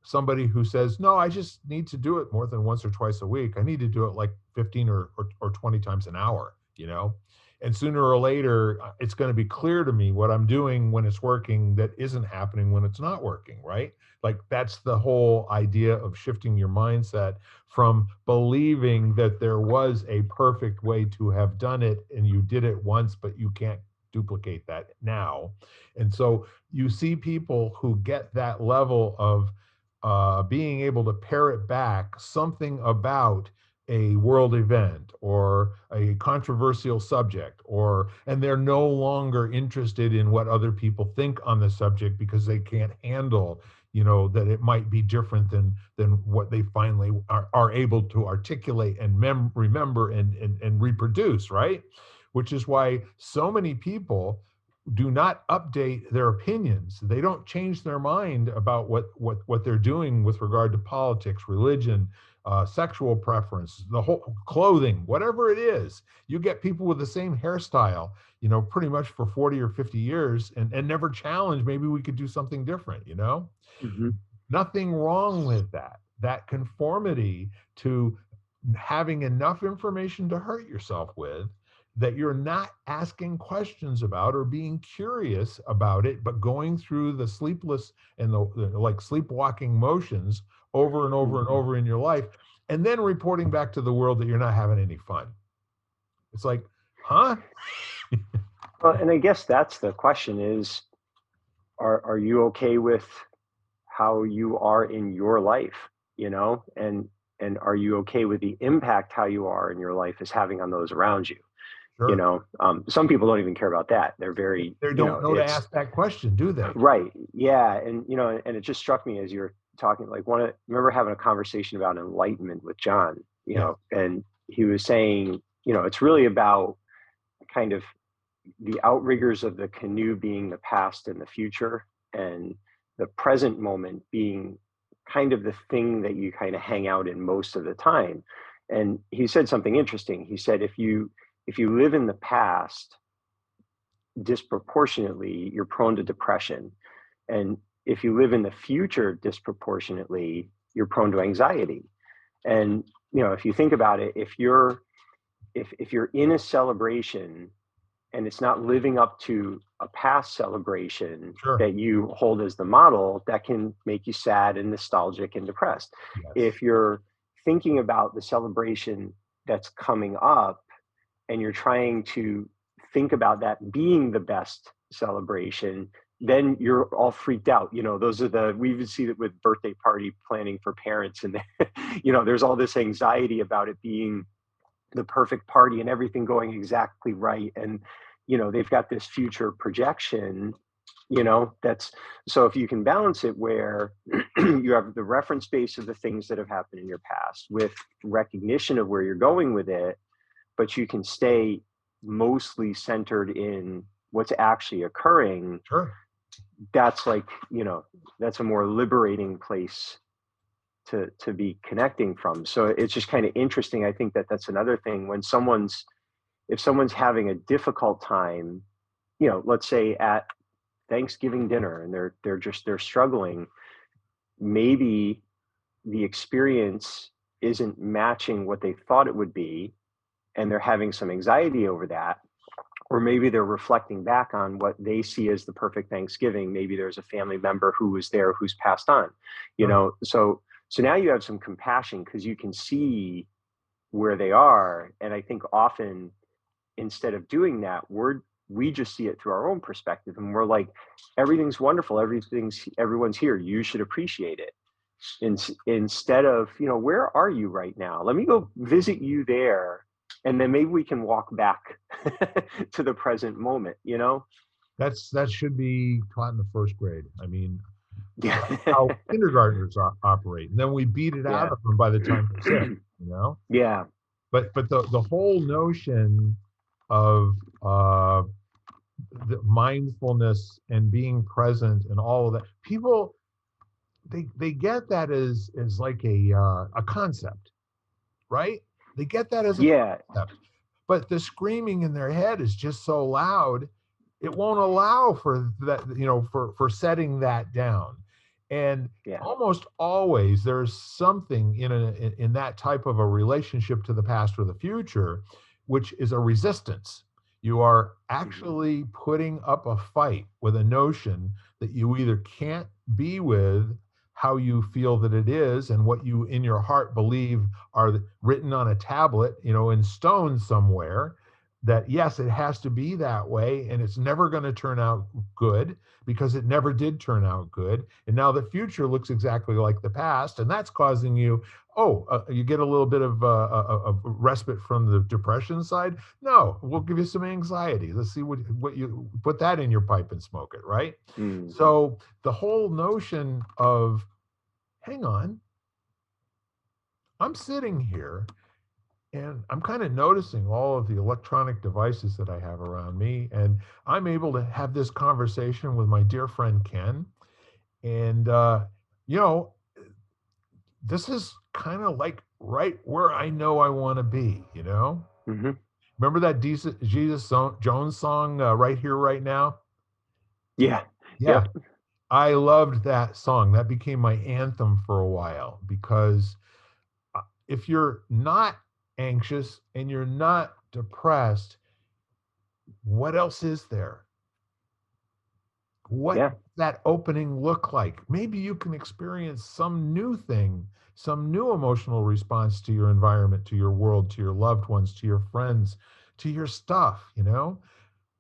Speaker 1: somebody who says, no, I just need to do it more than once or twice a week. I need to do it like 15 or 20 times an hour, you know? And sooner or later, it's going to be clear to me what I'm doing when it's working that isn't happening when it's not working, right? Like that's the whole idea of shifting your mindset from believing that there was a perfect way to have done it and you did it once, but you can't duplicate that now. And so you see people who get that level of being able to parrot back something about a world event or a controversial subject, or and they're no longer interested in what other people think on the subject because they can't handle, that it might be different than what they finally are able to articulate and remember and reproduce, right? Which is why so many people do not update their opinions. They don't change their mind about what they're doing with regard to politics, religion, sexual preference, the whole clothing, whatever it is. You get people with the same hairstyle, pretty much for 40 or 50 years and never challenge. Maybe we could do something different.
Speaker 2: Hmm.
Speaker 1: Nothing wrong with that. That conformity to having enough information to hurt yourself with, that you're not asking questions about or being curious about it, but going through the sleepless and the like sleepwalking motions over and over and over in your life, and then reporting back to the world that you're not having any fun. It's like, huh?
Speaker 2: Well, and I guess that's the question is, are you okay with how you are in your life, and are you okay with the impact how you are in your life is having on those around you?
Speaker 1: Sure.
Speaker 2: Some people don't even care about that. They're very,
Speaker 1: They don't know to
Speaker 2: it's
Speaker 1: ask that question, do they?
Speaker 2: right. Yeah. And, and it just struck me as you're talking, like remember having a conversation about enlightenment with John,
Speaker 1: Yes.
Speaker 2: and he was saying, it's really about kind of the outriggers of the canoe being the past and the future, and the present moment being kind of the thing that you kind of hang out in most of the time. And he said something interesting. He said, if you live in the past disproportionately, you're prone to depression. And if you live in the future disproportionately, you're prone to anxiety. And if you think about it, if you're in a celebration and it's not living up to a past celebration
Speaker 1: Sure.
Speaker 2: that you hold as the model, that can make you sad and nostalgic and depressed.
Speaker 1: Yes.
Speaker 2: If you're thinking about the celebration that's coming up and you're trying to think about that being the best celebration, then you're all freaked out. Those are we even see that with birthday party planning for parents, and there's all this anxiety about it being the perfect party and everything going exactly right. And they've got this future projection, that's, so if you can balance it where you have the reference base of the things that have happened in your past with recognition of where you're going with it, but you can stay mostly centered in what's actually occurring,
Speaker 1: Sure.
Speaker 2: that's like, that's a more liberating place to be connecting from. So it's just kind of interesting. I think that that's another thing when if someone's having a difficult time, let's say at Thanksgiving dinner, and they're struggling, maybe the experience isn't matching what they thought it would be, and they're having some anxiety over that. Or maybe they're reflecting back on what they see as the perfect Thanksgiving. Maybe there's a family member who was there who's passed on,
Speaker 1: Sure.
Speaker 2: so now you have some compassion because you can see where they are. And I think often, instead of doing that, we just see it through our own perspective, and we're like, everything's wonderful, everyone's here, you should appreciate it. Instead of, where are you right now? Let me go visit you there, and then maybe we can walk back to the present moment.
Speaker 1: That should be taught in the first grade. I mean,
Speaker 2: Yeah.
Speaker 1: that's how kindergartners operate. And then we beat it out
Speaker 2: Yeah.
Speaker 1: of them by the time they're six, you know?
Speaker 2: Yeah.
Speaker 1: But the whole notion of the mindfulness and being present and all of that, people they get that as like a concept, right? They get that as a
Speaker 2: Yeah.
Speaker 1: concept, but the screaming in their head is just so loud, it won't allow for that, for setting that down. And
Speaker 2: Yeah.
Speaker 1: almost always there's something in that type of a relationship to the past or the future, which is a resistance. You are
Speaker 2: Mhm.
Speaker 1: actually putting up a fight with a notion that you either can't be with how you feel that it is and what you in your heart believe are written on a tablet, in stone somewhere, that yes, it has to be that way and it's never going to turn out good because it never did turn out good. And now the future looks exactly like the past. And that's causing you, you get a little bit of respite from the depression side. No, we'll give you some anxiety. Let's see what you put that in your pipe and smoke it, right?
Speaker 2: Mhm.
Speaker 1: So the whole notion of, hang on, I'm sitting here and I'm kind of noticing all of the electronic devices that I have around me. And I'm able to have this conversation with my dear friend Ken. And, you know, this is kind of like right where I know I want to be.
Speaker 2: Mhm.
Speaker 1: Remember that Jones song, Right Here, Right Now?
Speaker 2: Yeah.
Speaker 1: Yeah,
Speaker 2: Yep.
Speaker 1: I loved that song. That became my anthem for a while because if you're not anxious and you're not depressed, what else is there? What
Speaker 2: Yeah.
Speaker 1: does that opening look like? Maybe you can experience some new thing, some new emotional response to your environment, to your world, to your loved ones, to your friends, to your stuff,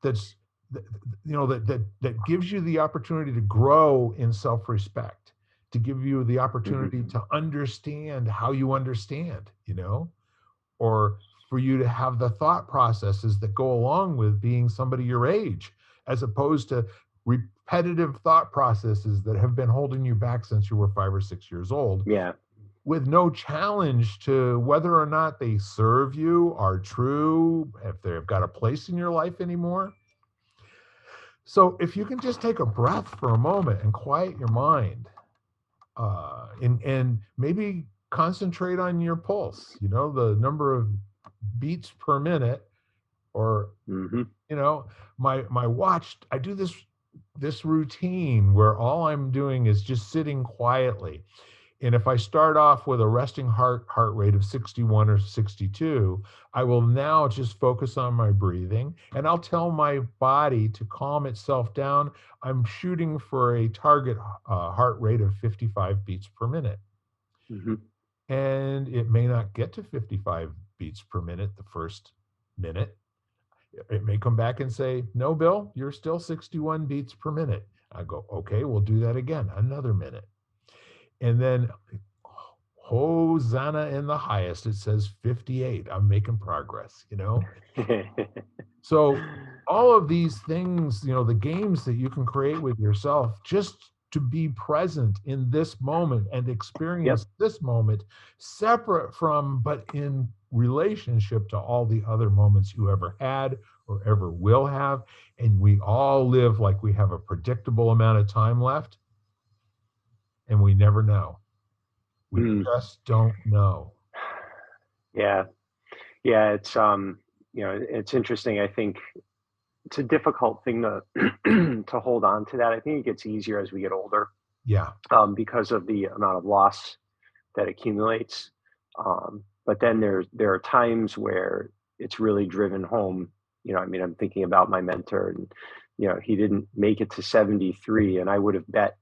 Speaker 1: that's that gives you the opportunity to grow in self-respect, to give you the
Speaker 2: Mhm.
Speaker 1: opportunity to understand how you understand, or for you to have the thought processes that go along with being somebody your age, as opposed to repetitive thought processes that have been holding you back since you were 5 or 6 years old,
Speaker 2: Yeah.
Speaker 1: with no challenge to whether or not they serve you, are true, if they've got a place in your life anymore. So if you can just take a breath for a moment and quiet your mind, and maybe concentrate on your pulse, the number of beats per minute, or
Speaker 2: Mhm.
Speaker 1: you know my watch, I do this routine where all I'm doing is just sitting quietly. And if I start off with a resting heart rate of 61 or 62, I will now just focus on my breathing and I'll tell my body to calm itself down. I'm shooting for a target heart rate of 55 beats per minute.
Speaker 2: Mhm.
Speaker 1: And it may not get to 55 beats per minute the first minute. It may come back and say, no, Bill, you're still 61 beats per minute. I go, okay, we'll do that again, another minute. And then, Hosanna in the highest, it says 58. I'm making progress. So all of these things, the games that you can create with yourself, just to be present in this moment and experience
Speaker 2: Yep.
Speaker 1: this moment, separate from, but in relationship to all the other moments you ever had or ever will have. And we all live like we have a predictable amount of time left, and we never know. We
Speaker 2: Mm.
Speaker 1: just don't know.
Speaker 2: Yeah. Yeah. It's interesting. I think it's a difficult thing to to hold on to that. I think it gets easier as we get older,
Speaker 1: Yeah.
Speaker 2: because of the amount of loss that accumulates. But then there are times where it's really driven home. I mean, I'm thinking about my mentor, and he didn't make it to 73, and I would have bet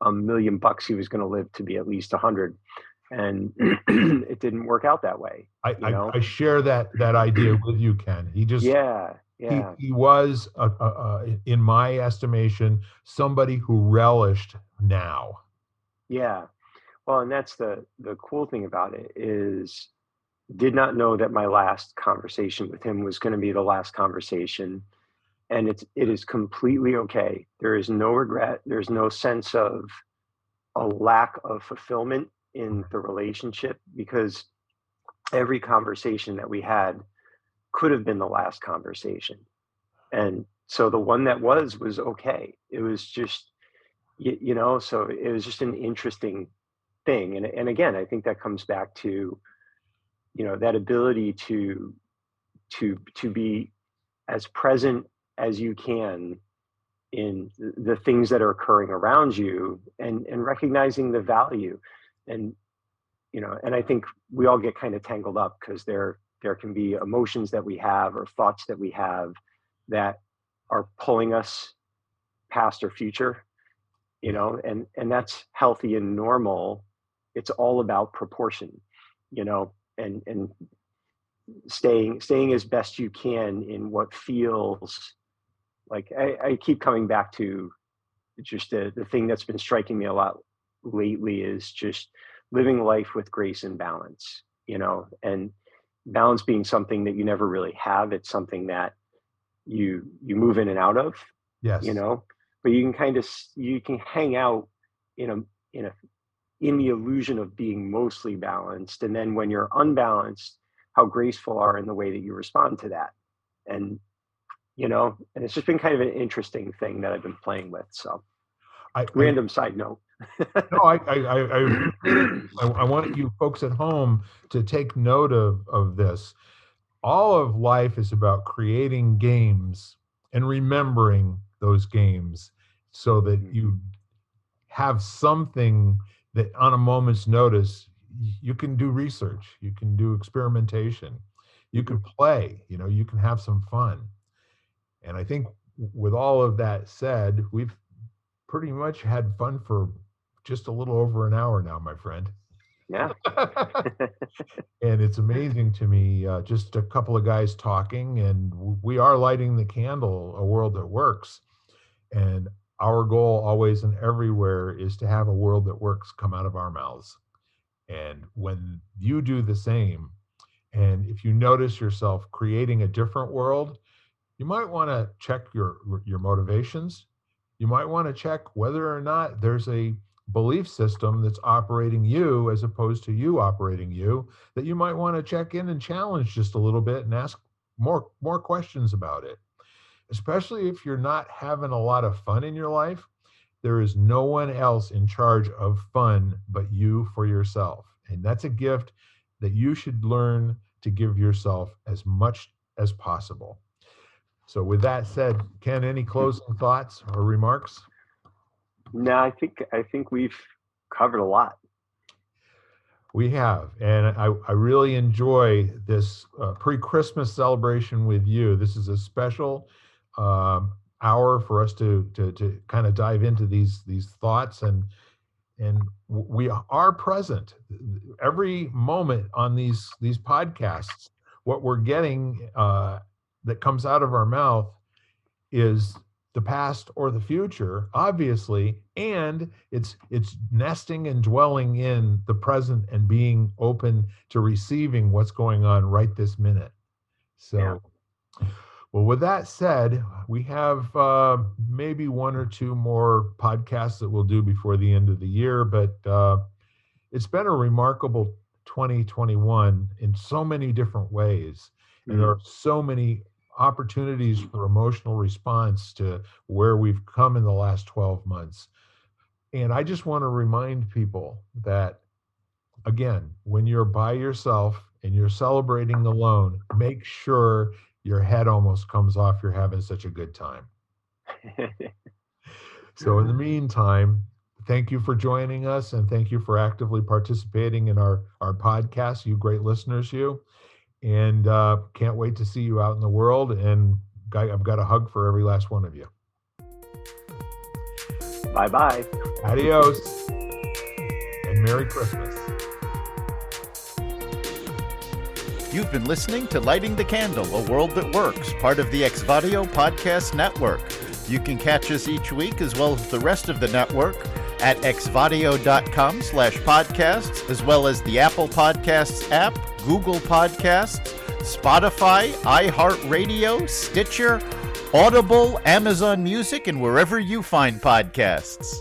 Speaker 2: $1 million he was going to live to be at least 100, and it didn't work out that way.
Speaker 1: I,
Speaker 2: You
Speaker 1: I,
Speaker 2: know?
Speaker 1: I share that idea with you, Ken.
Speaker 2: Yeah,
Speaker 1: He
Speaker 2: yeah,
Speaker 1: he was, in my estimation, somebody who relished now.
Speaker 2: yeah. Well, and that's the cool thing about it is did not know that my last conversation with him was going to be the last conversation. And it is completely okay. There is no regret. There's no sense of a lack of fulfillment in the relationship, because every conversation that we had could have been the last conversation. And so the one that was okay. It was just, so it was just an interesting thing. And again, I think that comes back to, that ability to be as present as you can in the things that are occurring around you, and recognizing the value. And, and I think we all get kind of tangled up, because there can be emotions that we have, or thoughts that we have, that are pulling us past our future, and that's healthy and normal. It's all about proportion, and staying as best you can in what feels like. I keep coming back to just the thing that's been striking me a lot lately is just living life with grace and balance, and balance being something that you never really have. It's something that you move in and out of,
Speaker 1: Yes.
Speaker 2: But you can hang out in the illusion of being mostly balanced. And then when you're unbalanced, how graceful are in the way that you respond to that. And, and it's just been kind of an interesting thing that I've been playing with. So random side note.
Speaker 1: No, I want you folks at home to take note of this. All of life is about creating games and remembering those games, so that you have something that on a moment's notice you can do research, you can do experimentation, you can play, you can have some fun. And I think with all of that said, we've pretty much had fun for just a little over an hour now, my friend.
Speaker 2: Yeah.
Speaker 1: And it's amazing to me, just a couple of guys talking, and we are lighting the candle, a world that works. And our goal always and everywhere is to have a world that works come out of our mouths. And when you do the same, and if you notice yourself creating a different world, you might want to check your motivations. You might want to check whether or not there's a belief system that's operating you as opposed to you operating you, that you might want to check in and challenge just a little bit and ask more questions about it. Especially if you're not having a lot of fun in your life, there is no one else in charge of fun but you for yourself. And that's a gift that you should learn to give yourself as much as possible. So with that said, Ken, any closing thoughts or remarks?
Speaker 2: No, I think we've covered a lot.
Speaker 1: We have, and I really enjoy this pre-Christmas celebration with you. This is a special hour for us to kind of dive into these thoughts, and we are present every moment on these podcasts. What we're getting that comes out of our mouth is the past or the future, obviously, and it's nesting and dwelling in the present and being open to receiving what's going on right this minute. So, yeah. Well, with that said, we have maybe one or two more podcasts that we'll do before the end of the year, but it's been a remarkable 2021 in so many different ways. And there are so many opportunities for emotional response to where we've come in the last 12 months. And I just want to remind people that, again, when you're by yourself and you're celebrating alone, make sure your head almost comes off. You're having such a good time. So in the meantime, thank you for joining us, and thank you for actively participating in our podcast, you great listeners, you. And can't wait to see you out in the world. And I've got a hug for every last one of you.
Speaker 2: Bye-bye.
Speaker 1: Adios. And Merry Christmas.
Speaker 3: You've been listening to Lighting the Candle, a world that works, part of the Exvadio Podcast Network. You can catch us each week, as well as the rest of the network, at exvadio.com/podcasts, as well as the Apple Podcasts app, Google Podcasts, Spotify, iHeartRadio, Stitcher, Audible, Amazon Music, and wherever you find podcasts.